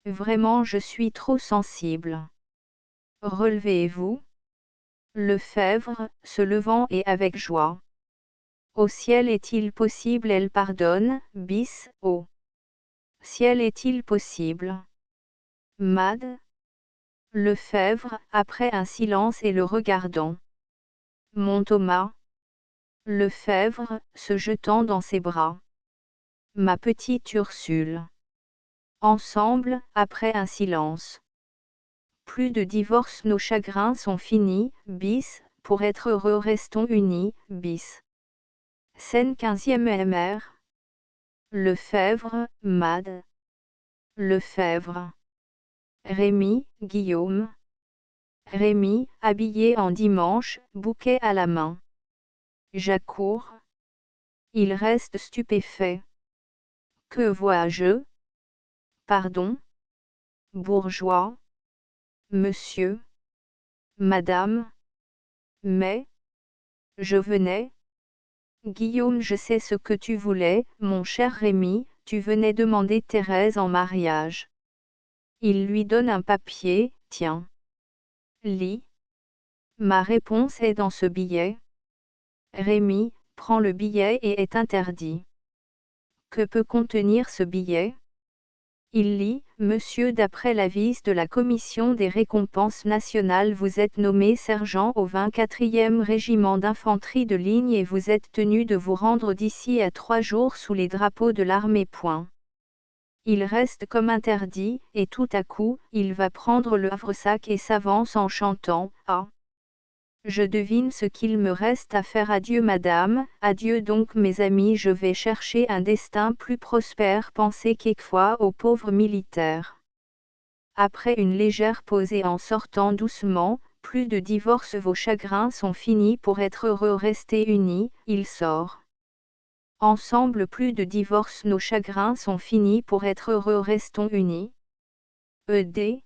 Vraiment je suis trop sensible. Relevez-vous. Lefebvre, se levant et avec joie. Au ciel est-il possible, elle pardonne, bis, au ciel est-il possible. Mad. Lefebvre, après un silence et le regardant. Mon Thomas. Lefebvre, se jetant dans ses bras. Ma petite Ursule. Ensemble, après un silence. Plus de divorce, nos chagrins sont finis, bis, pour être heureux restons unis, bis. Scène 15e MR. Lefebvre, Mad. Lefebvre. Rémi, Guillaume. Rémi, habillé en dimanche, bouquet à la main. J'accours. Il reste stupéfait. Que vois-je? Pardon? Bourgeois. Monsieur. Madame. Mais. Je venais. Guillaume, je sais ce que tu voulais, mon cher Rémi, tu venais demander Thérèse en mariage. Il lui donne un papier, tiens. Lis. Ma réponse est dans ce billet. Rémi, prend le billet et est interdit. Que peut contenir ce billet? Il lit, Monsieur, d'après l'avis de la Commission des récompenses nationales, vous êtes nommé sergent au 24e régiment d'infanterie de ligne et vous êtes tenu de vous rendre d'ici à 3 jours sous les drapeaux de l'armée. Il reste comme interdit, et tout à coup, il va prendre le havresac et s'avance en chantant, ah! Je devine ce qu'il me reste à faire. Adieu madame, adieu donc mes amis, je vais chercher un destin plus prospère. Pensez quelquefois aux pauvres militaires. Après une légère pause et en sortant doucement, plus de divorce, vos chagrins sont finis pour être heureux restez unis, il sort. Ensemble plus de divorce, nos chagrins sont finis pour être heureux restons unis. ED.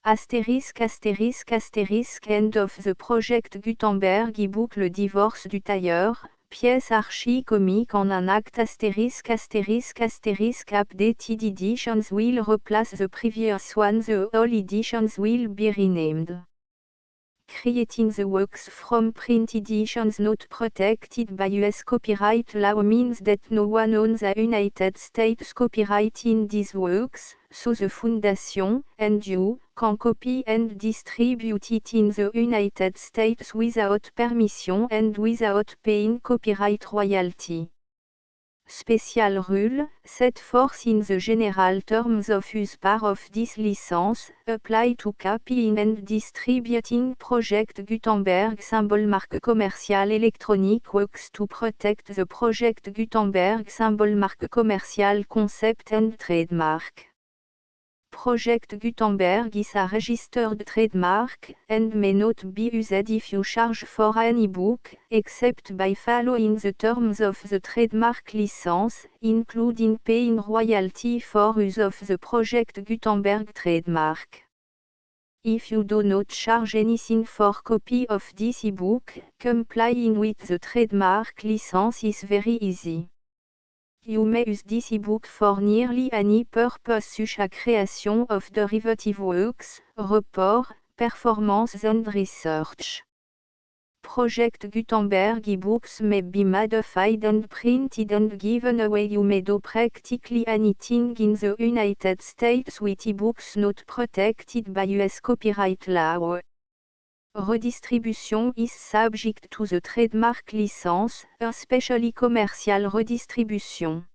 Astérisque astérisque astérisque End of the Project Gutenberg e-book Le divorce du tailleur, pièce archi-comique en un acte astérisque astérisque astérisque Updated editions will replace the previous one, the all editions will be renamed. Creating the works from print editions not protected by US copyright law means that no one owns a United States copyright in these works, so the Foundation, and you, can copy and distribute it in the United States without permission and without paying copyright royalty. Special rule, set forth in the general terms of use part of this license, apply to copying and distributing Project Gutenberg symbol marque commerciale electronic works to protect the Project Gutenberg symbol marque commerciale concept and trademark. Project Gutenberg is a registered trademark, and may not be used if you charge for an e-book, except by following the terms of the trademark license, including paying royalty for use of the Project Gutenberg trademark. If you do not charge anything for copy of this e-book, complying with the trademark license is very easy. you may use this ebook for nearly any purpose such as creation of derivative works, report, performance and research. Project Gutenberg ebooks may be modified and printed and given away. You may do practically anything in the United States with ebooks not protected by US copyright law. Redistribution is subject to the trademark license, especially commercial redistribution.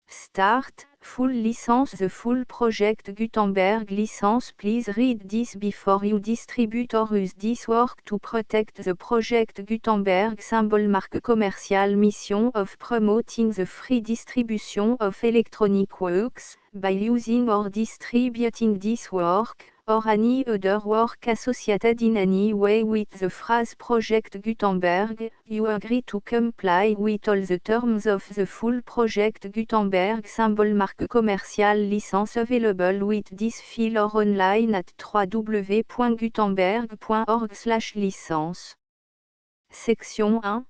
Start, full license. The full Project Gutenberg license. Please read this before you distribute or use this work to protect the Project Gutenberg symbol mark. Commercial mission of promoting the free distribution of electronic works, by using or distributing this work, or any other work associated in any way with the phrase Project Gutenberg. You agree to comply with all the terms of the full Project Gutenberg symbol mark commercial license available with this file or online at www.gutenberg.org/licence. Section 1.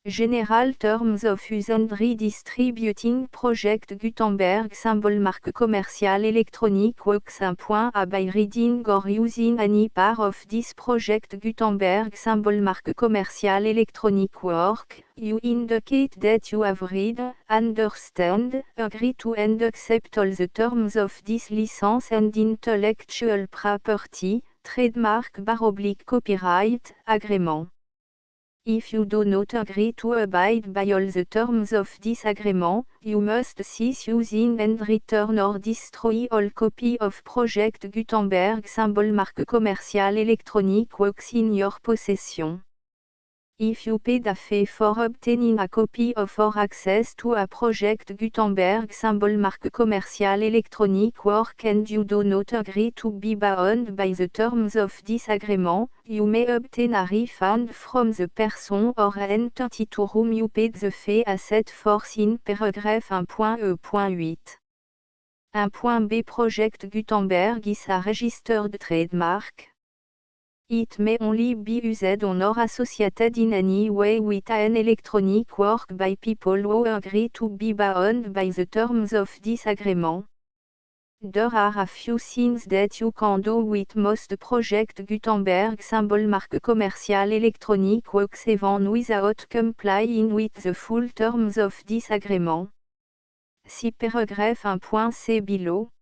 General Terms of Use and Redistributing Project Gutenberg symbol mark commercial electronic works. 1.a By reading or using any part of this Project Gutenberg symbol mark commercial electronic work, you indicate that you have read, understand, agree to and accept all the terms of this license and intellectual property, trademark / copyright, agreement. If you do not agree to abide by all the terms of this agreement, you must cease using and return or destroy all copy of Project Gutenberg symbol mark commercial electronic works in your possession. If you paid a fee for obtaining a copy of or access to a Project Gutenberg symbol mark commercial electronic work and you do not agree to be bound by the terms of this agreement, you may obtain a refund from the person or entity to whom you paid the fee as set forth in paragraph 1.e.8. 1.b Project Gutenberg is a registered trademark. It may only be used on or associated in any way with an electronic work by people who agree to be bound by the terms of this agreement. There are a few things that you can do with most Project Gutenberg symbol mark commercial electronic works even without complying with the full terms of this agreement. See paragraph 1.c below.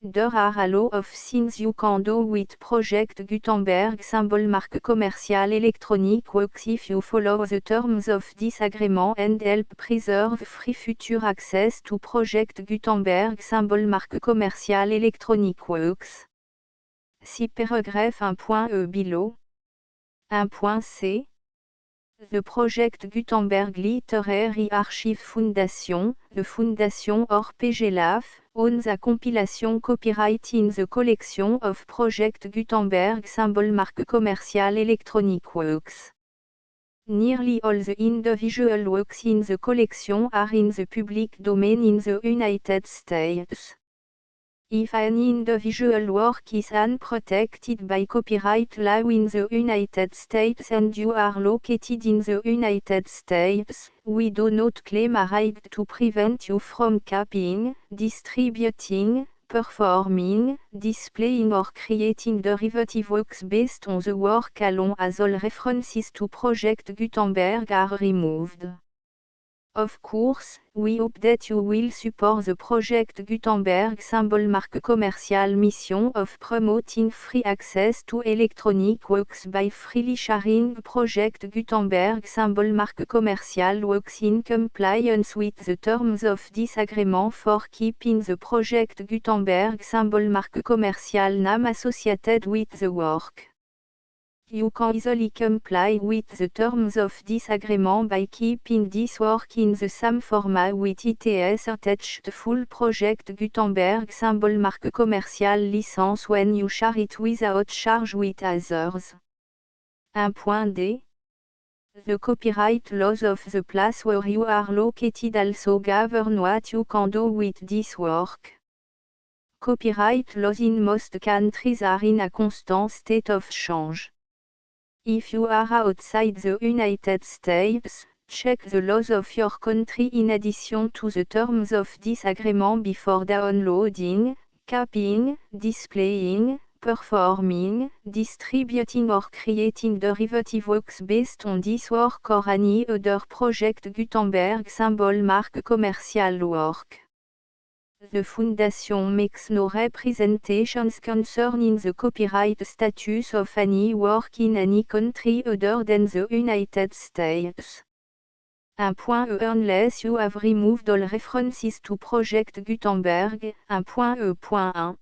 There are a lot of things you can do with Project Gutenberg symbol mark commercial electronic works if you follow the terms of this agreement and help preserve free future access to Project Gutenberg symbol mark commercial electronic works. See paragraph 1.e below. 1.c. The Project Gutenberg Literary Archive Foundation, the Foundation or PGLAF, owns a compilation copyright in the collection of Project Gutenberg symbol mark commercial electronic works. Nearly all the individual works in the collection are in the public domain in the United States. If an individual work is unprotected by copyright law in the United States and you are located in the United States, we do not claim a right to prevent you from copying, distributing, performing, displaying or creating derivative works based on the work alone as all references to Project Gutenberg are removed. Of course, we hope that you will support the Project Gutenberg symbol mark commercial mission of promoting free access to electronic works by freely sharing Project Gutenberg symbol mark commercial works in compliance with the terms of this agreement for keeping the Project Gutenberg symbol mark commercial name associated with the work. You can easily comply with the terms of this agreement by keeping this work in the same format with its attached full Project Gutenberg symbol mark commercial license when you share it without charge with others. 1.d. The copyright laws of the place where you are located also govern what you can do with this work. Copyright laws in most countries are in a constant state of change. If you are outside the United States, Check the laws of your country in addition to the terms of this agreement before downloading, copying, displaying, performing, distributing or creating derivative works based on this work or any other project Gutenberg symbol mark commercial work. The Foundation makes no representations concerning the copyright status of any work in any country other than the United States. Unless you have removed all references to Project Gutenberg. 1.1.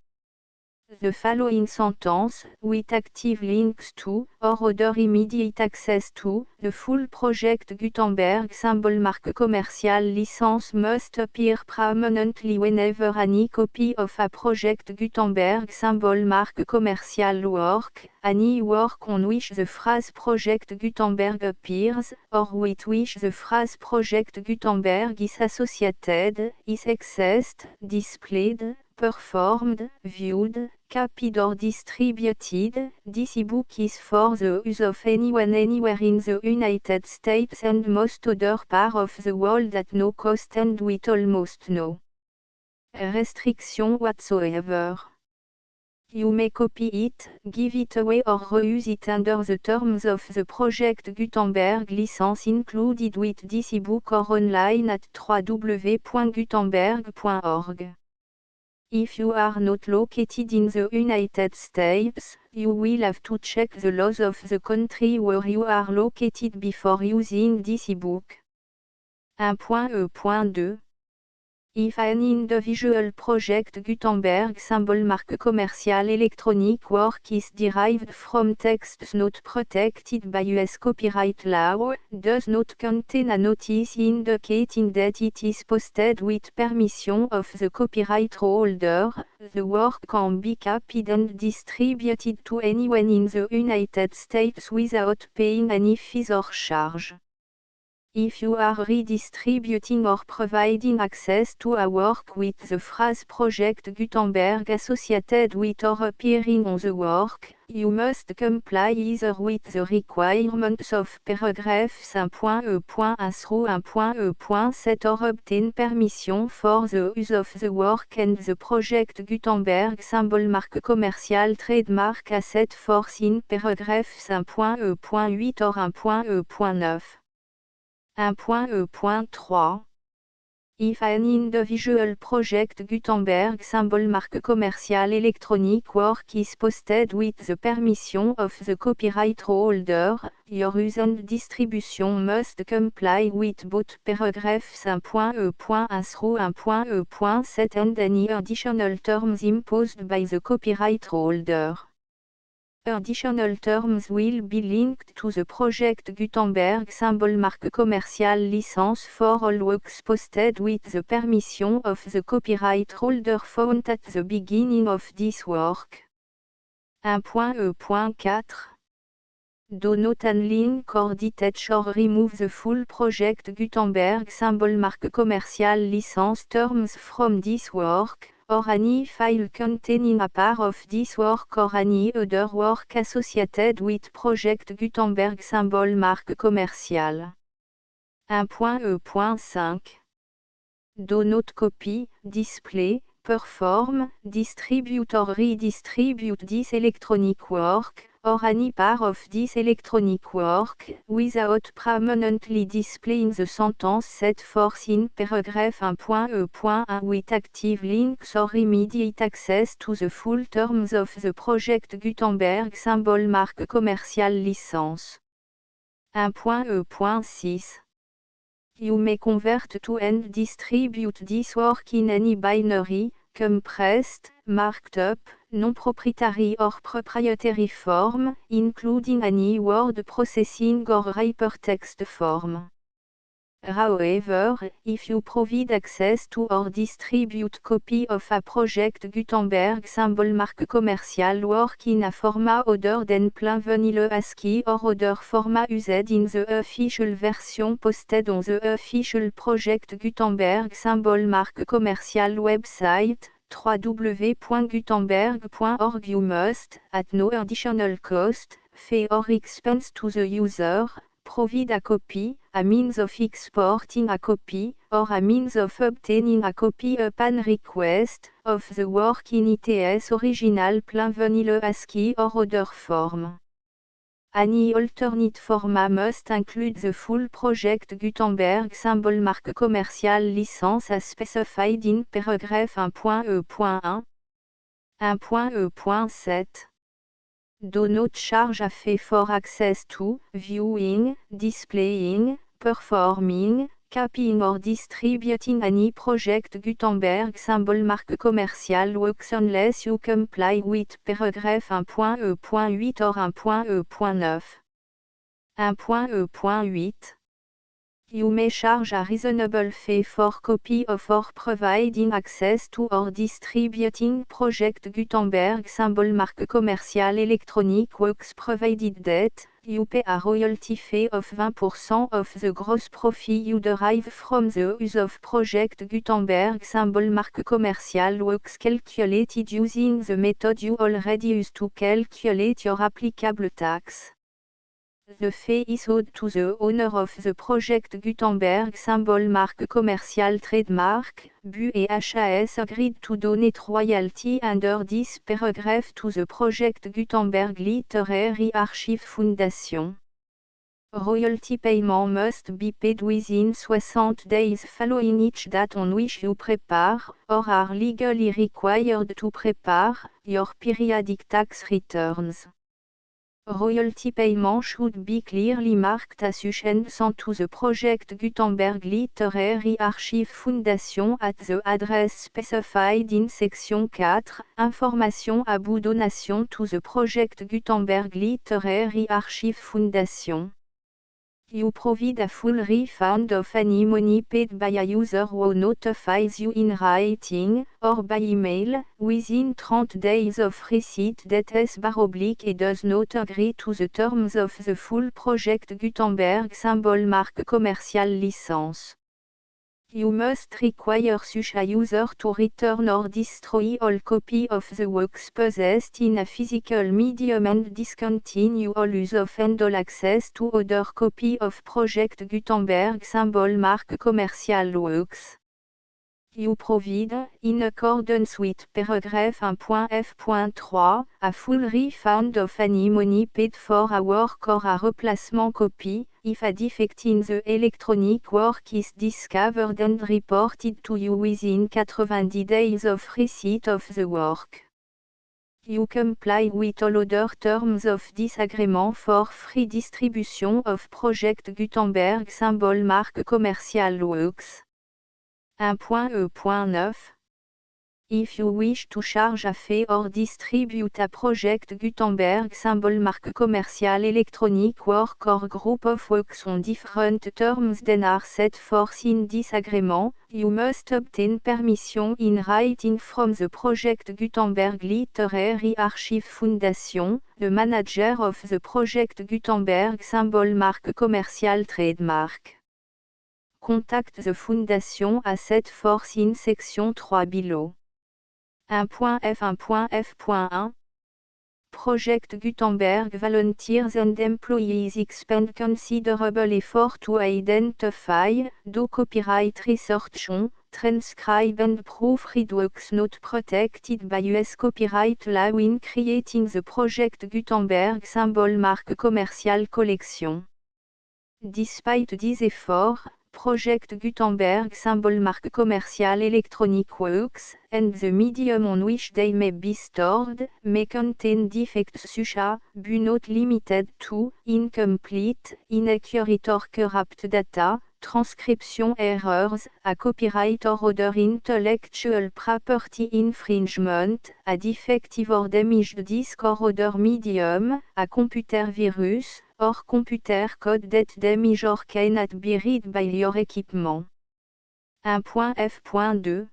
The following sentence, with active links to, or other immediate access to, the full Project Gutenberg symbol mark commercial license must appear prominently whenever any copy of a Project Gutenberg symbol mark commercial work, any work on which the phrase Project Gutenberg appears, or with which the phrase Project Gutenberg is associated, is accessed, displayed, performed, viewed, copied or distributed. This ebook is for the use of anyone anywhere in the United States and most other parts of the world at no cost and with almost no restriction whatsoever. You may copy it, give it away or reuse it under the terms of the Project Gutenberg license included with this ebook or online at www.gutenberg.org. If you are not located in the United States, you will have to check the laws of the country where you are located before using this ebook. 1.2. If an individual Project Gutenberg symbol mark commercial electronic work is derived from texts not protected by US copyright law, does not contain a notice indicating that it is posted with permission of the copyright holder, the work can be copied and distributed to anyone in the United States without paying any fees or charge. If you are redistributing or providing access to a work with the phrase Project Gutenberg associated with or appearing on the work, you must comply either with the requirements of paragraphs 1.e.1 through 1.e.7 or obtain permission for the use of the work and the Project Gutenberg symbol mark commercial trademark as set forth in paragraphs 1.e.8 or 1.e.9. 1.e.3. If an individual Project Gutenberg symbol mark commercial electronic work is posted with the permission of the copyright holder, your use and distribution must comply with both paragraphs 1.e.1 through 1.e.7 and any additional terms imposed by the copyright holder. Additional terms will be linked to the Project Gutenberg symbol mark commercial license for all works posted with the permission of the copyright holder found at the beginning of this work. 1.e.4. Do not unlink or detach or remove the full Project Gutenberg symbol mark commercial license terms from this work, or any file containing a part of this work or any other work associated with Project Gutenberg symbol mark commercial. 1.e.5. Do not copy, display, perform, distribute or redistribute this electronic work, or any part of this electronic work, without permanently displaying the sentence set forth in paragraph 1.e.1 with active links or immediate access to the full terms of the Project Gutenberg symbol mark commercial license. 1.e.6. You may convert to and distribute this work in any binary, compressed, marked up, non-proprietary or proprietary form, including any word processing or hypertext form. However, if you provide access to or distribute copy of a Project Gutenberg symbol mark commercial work in a format other than plain vanilla ASCII or other format used in the official version posted on the official Project Gutenberg symbol mark commercial website, www.gutenberg.org, you must, at no additional cost, fee or expense to the user, provide a copy, a means of exporting a copy, or a means of obtaining a copy upon request, of the work in its original plain vanilla ASCII or other form. Any alternate format must include the full project Gutenberg symbol marque commerciale licence as specified in paragraph 1.e.1. 1.e.7. Do not charge a fee for access to, viewing, displaying, performing, copying or distributing any project Gutenberg symbol marque commerciale works unless you comply with paragraph 1.e.8 or 1.e.9. 1.e.8. You may charge a reasonable fee for copy of or providing access to or distributing project Gutenberg symbol marque commerciale electronic works provided that you pay a royalty fee of 20% of the gross profit you derive from the use of project Gutenberg symbol marque commerciale works calculated using the method you already use to calculate your applicable tax. The fee is owed to the owner of the project Gutenberg symbol marque commerciale trademark, BU et HAS agreed to donate royalty under this paragraph to the project Gutenberg Literary Archive Foundation. Royalty payment must be paid within 60 days following each date on which you prepare, or are legally required to prepare, your periodic tax returns. Royalty payment should be clearly marked as sent to the project Gutenberg Literary Archive Foundation at the address specified in section 4, Information about donation to the project Gutenberg Literary Archive Foundation. You provide a full refund of any money paid by a user who notifies you in writing, or by email, within 30 days of receipt that S// does not agree to the terms of the full project Gutenberg symbol marque commerciale licence. You must require such a user to return or destroy all copy of the works possessed in a physical medium and discontinue all use of and all access to other copy of project Gutenberg symbol marque commerciale works. You provide, in accordance with paragraph 1.f.3, a full refund of any money paid for a work or a replacement copy, if a defect in the electronic work is discovered and reported to you within 90 days of receipt of the work. You comply with all other terms of this agreement for free distribution of project Gutenberg symbol marque commerciale works. 1.e.9. If you wish to charge a fee or distribute a project Gutenberg symbol marque commerciale electronic work or group of works on different terms than are set forth in this agreement, you must obtain permission in writing from the project Gutenberg Literary Archive Foundation, the manager of the project Gutenberg symbol marque commerciale trademark. Contact the Foundation as set forth in section 3 below. 1.f.1.f.1 Project Gutenberg volunteers and employees expend considerable effort to identify, do copyright research on, transcribe and proofread works not protected by US copyright law in creating the project Gutenberg symbol marque commerciale collection. Despite these efforts, Project Gutenberg symbol marque commerciale electronic works, and the medium on which they may be stored, may contain defects such as, but not limited to, incomplete, inaccurate or corrupt data, transcription errors, a copyright or other intellectual property infringement, a defective or damaged disk or other medium, a computer virus, or computer code that damage or cannot be read by your equipment. 1.f.2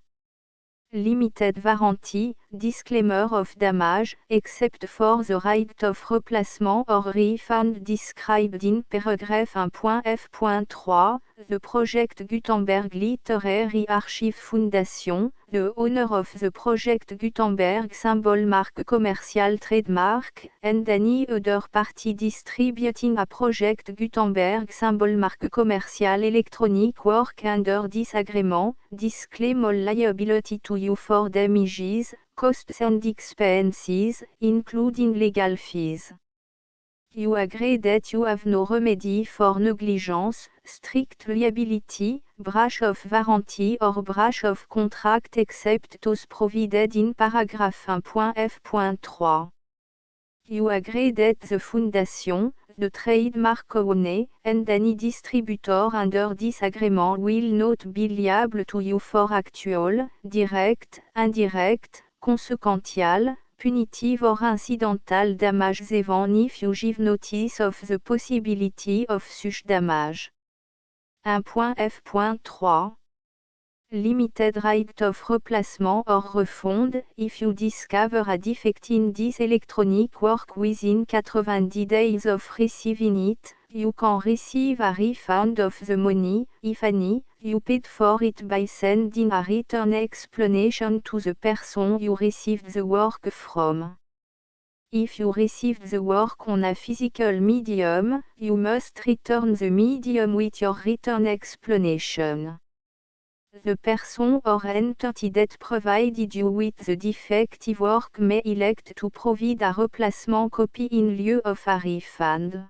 Limited warranty, disclaimer of damage, except for the right of replacement or refund described in paragraph 1.f.3, the project Gutenberg Literary Archive Foundation, the owner of the project Gutenberg symbol mark commercial trademark, and any other party distributing a project Gutenberg symbol mark commercial electronic work under this agreement, disclaim all liability to you for damages, costs and expenses, including legal fees. You agree that you have no remedy for negligence, strict liability, breach of warranty or breach of contract except those provided in paragraph 1.f.3. You agree that the Foundation, the trademark owner, and any distributor under this agreement will not be liable to you for actual, direct, indirect, consequential, punitive or incidental damages even if you give notice of the possibility of such damage. 1.f.3 Limited right of replacement or refund, if you discover a defect in this electronic work within 90 days of receiving it, you can receive a refund of the money, if any, you paid for it by sending a written explanation to the person you received the work from. If you received the work on a physical medium, you must return the medium with your written explanation. The person or entity that provided you with the defective work may elect to provide a replacement copy in lieu of a refund.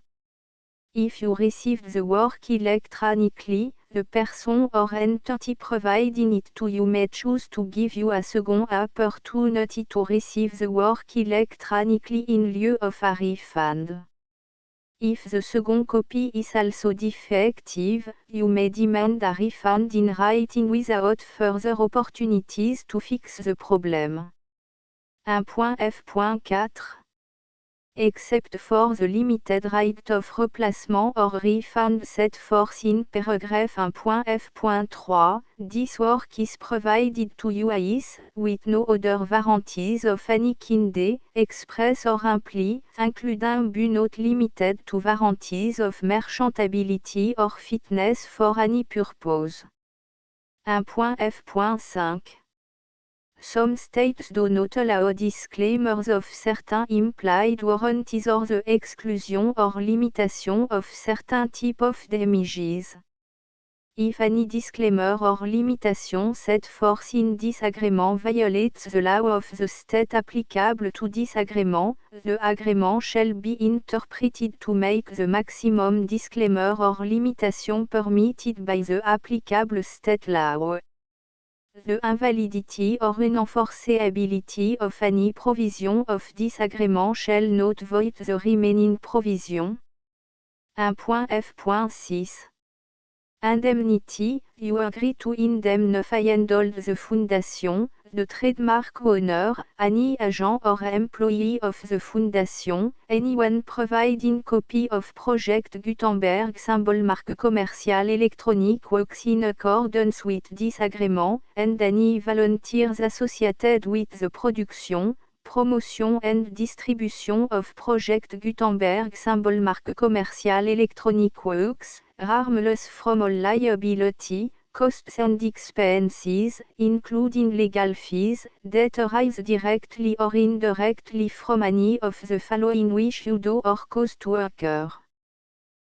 If you received the work electronically, the person or entity providing it to you may choose to give you a second opportunity to receive the work electronically in lieu of a refund. If the second copy is also defective, you may demand a refund in writing without further opportunities to fix the problem. 1.f.4 Except for the limited right of replacement or refund set forth in paragraph 1.f.3, this work is provided to you as, with no other warranties of any kind, express or implied, including but not limited to warranties of merchantability or fitness for any purpose. 1.f.5 Some states do not allow disclaimers of certain implied warranties or the exclusion or limitation of certain type of damages. If any disclaimer or limitation set forth in this agreement violates the law of the state applicable to this agreement, the agreement shall be interpreted to make the maximum disclaimer or limitation permitted by the applicable state law. The invalidity or unenforceability of any provision of this agreement shall not void the remaining provision. 1.f.6 Indemnity, you agree to indemnify and hold the Foundation, the trademark owner, any agent or employee of the Foundation, anyone providing copy of Project Gutenberg symbol mark commercial electronic works in accordance with this agreement, and any volunteers associated with the production, promotion and distribution of Project Gutenberg symbol mark commercial electronic works, harmless from all liability, costs and expenses, including legal fees, that arise directly or indirectly from any of the following which you do or cause to occur.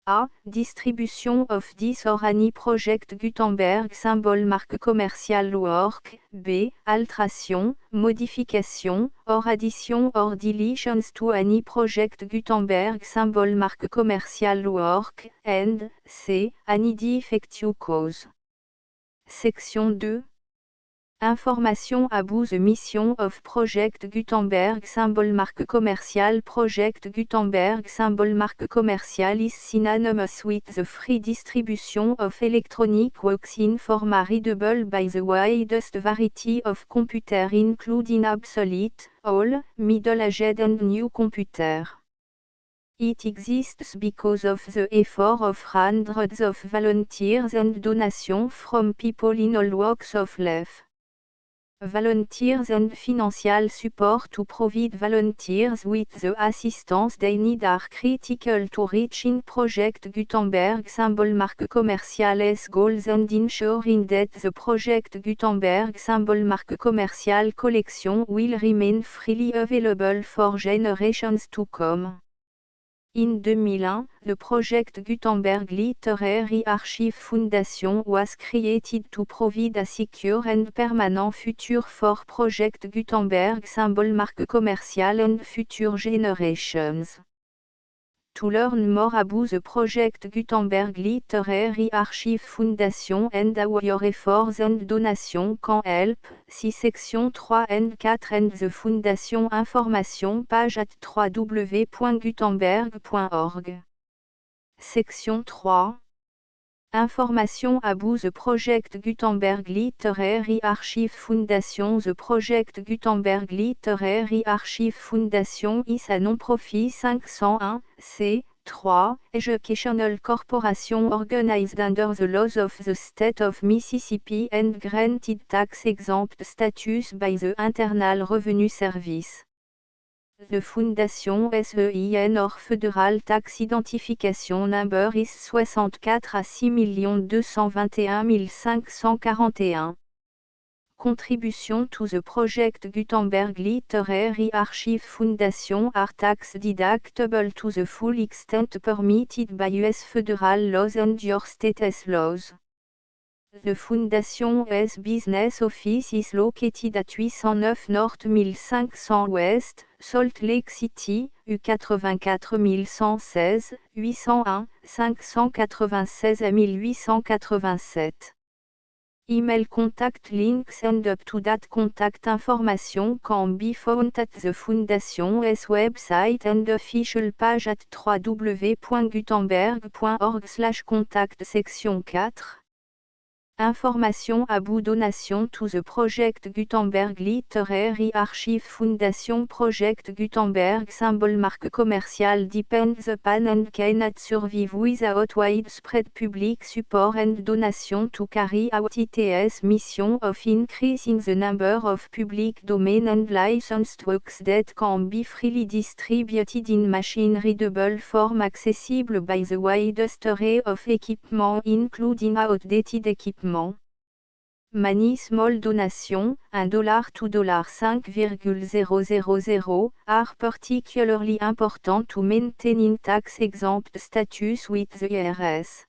A. Distribution of this or any Project Gutenberg symbol mark commercial work. B. Alteration, modification, or addition or deletions to any Project Gutenberg symbol mark commercial work. And C. Any defect you cause. Section 2. Information about the mission of Project Gutenberg symbol mark commercial. Project Gutenberg symbol mark commercial is synonymous with the free distribution of electronic works in format readable by the widest variety of computers including obsolete, old, middle-aged and new computers. It exists because of the effort of hundreds of volunteers and donations from people in all walks of life. Volunteers and financial support to provide volunteers with the assistance they need are critical to reaching Project Gutenberg symbol marque commercial goals and ensuring that the Project Gutenberg symbol marque commercial collection will remain freely available for generations to come. In 2001, the Project Gutenberg Literary Archive Foundation was created to provide a secure and permanent future for Project Gutenberg symbol marque commercial and future generations. To learn more about the Project Gutenberg Literary Archive Foundation and how your efforts and donations can help, see section 3 and 4 and the Foundation information page at www.gutenberg.org. Section 3. Information about the Project Gutenberg Literary Archive Foundation. The Project Gutenberg Literary Archive Foundation is a non-profit 501 (c)(3) educational corporation organized under the laws of the state of Mississippi and granted tax-exempt status by the Internal Revenue Service. The Foundation SEIN or Federal Tax Identification Number is 64 à 6 221 541. Contribution to the Project Gutenberg Literary Archive Foundation are tax deductible to the full extent permitted by U.S. federal laws and your state's laws. The Foundation's business office is located at 809 North 1500 West, Salt Lake City, U84 116, 801, 596 à 1887. Email contact links and up-to-date contact information can be found at the Foundation's website and official page at www.gutenberg.org/contact section 4. Information about donation to the Project Gutenberg Literary Archive Foundation. Project Gutenberg symbol marque commercial depends upon and cannot survive without widespread public support and donation to carry out its mission of increasing the number of public domain and licensed works that can be freely distributed in machine-readable form accessible by the widest array of equipment including outdated equipment. Many small donations, $1 to $5,000, are particularly important to maintaining tax-exempt status with the IRS.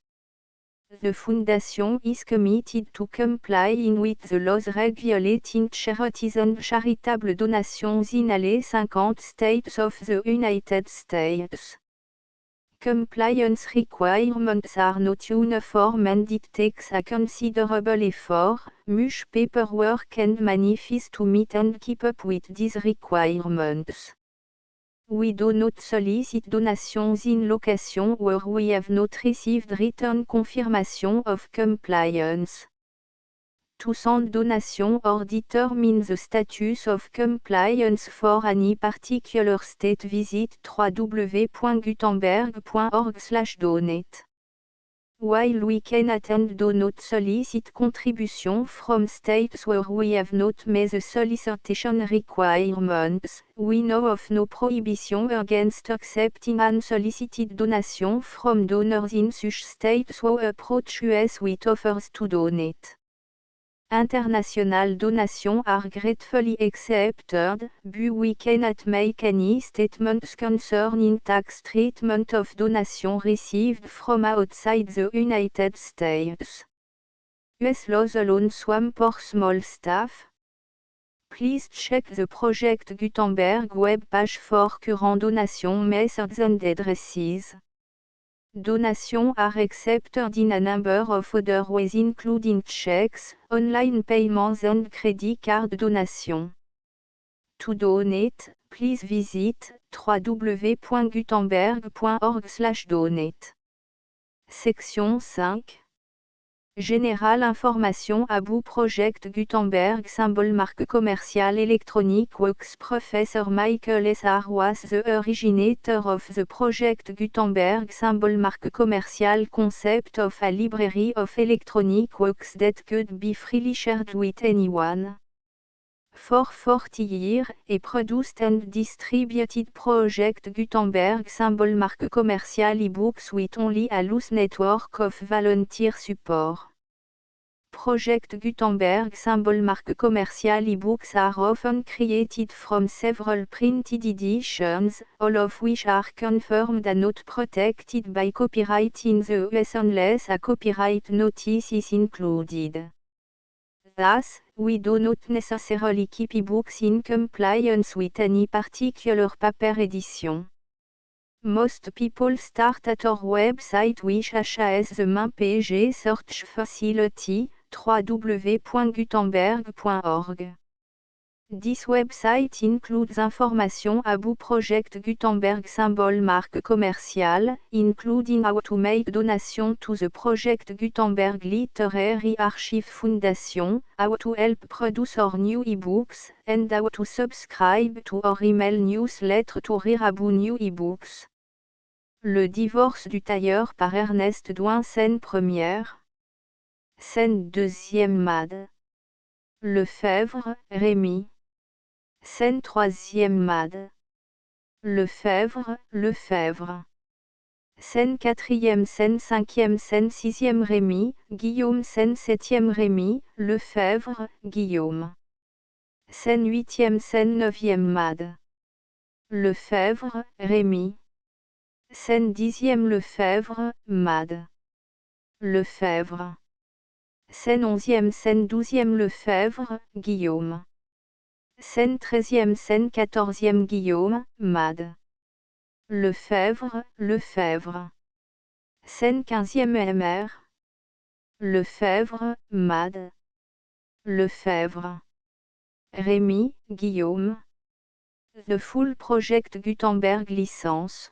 The Foundation is committed to complying with the laws regulating charities and charitable donations in all 50 states of the United States. Compliance requirements are not uniform and it takes a considerable effort, much paperwork and money fees to meet and keep up with these requirements. We do not solicit donations in locations where we have not received written confirmation of compliance. To send donation or determine the status of compliance for any particular state, visit www.gutenberg.org/donate. While we cannot and do not solicit contribution from states where we have not met the solicitation requirements, we know of no prohibition against accepting unsolicited donation from donors in such states who approach us with offers to donate. International donations are gratefully accepted, but we cannot make any statements concerning tax treatment of donations received from outside the United States. US laws alone swam for small staff. Please check the Project Gutenberg web page for current donation methods and addresses. Donations are accepted in a number of other ways including checks, online payments and credit card donations. To donate, please visit www.gutenberg.org/donate. Section 5. Général information about Project Gutenberg symbol marque commercial electronic works. Professor Michael S. R. was the originator of the Project Gutenberg symbol marque commercial concept of a library of electronic works that could be freely shared with anyone. For 40 years, et produced and distributed Project Gutenberg symbol marque commercial ebooks with only a loose network of volunteer support. Project Gutenberg symbol marque commercial ebooks are often created from several printed editions, all of which are confirmed and not protected by copyright in the US unless a copyright notice is included. Thus, we do not necessarily keep ebooks in compliance with any particular paper edition. Most people start at our website which has the main page search facility, www.gutenberg.org. This website includes information about Project Gutenberg symbol marque commercial, including how to make donation to the Project Gutenberg Literary Archive Foundation, how to help produce our new ebooks, and how to subscribe to our email newsletter to read about new ebooks. Le divorce du tailleur par Ernest Douin. Scène première. Scène deuxième. Mad. Lefebvre, Rémy. Scène troisième. Mad. Lefebvre, Lefebvre. Scène quatrième. Scène cinquième. Scène sixième. Rémy, Guillaume. Scène septième. Rémy, Lefebvre, Guillaume. Scène huitième. Scène neuvième. Mad. Lefebvre, Rémy. Scène dixième. Lefebvre, Mad. Lefebvre. Scène onzième. Scène douzième. Lefebvre, Guillaume. Scène treizième. Scène quatorzième. Guillaume, Mad. Lefebvre, Lefebvre. Scène quinzième. MR. Lefebvre, Mad. Lefebvre. Rémy, Guillaume. The Full Project Gutenberg licence.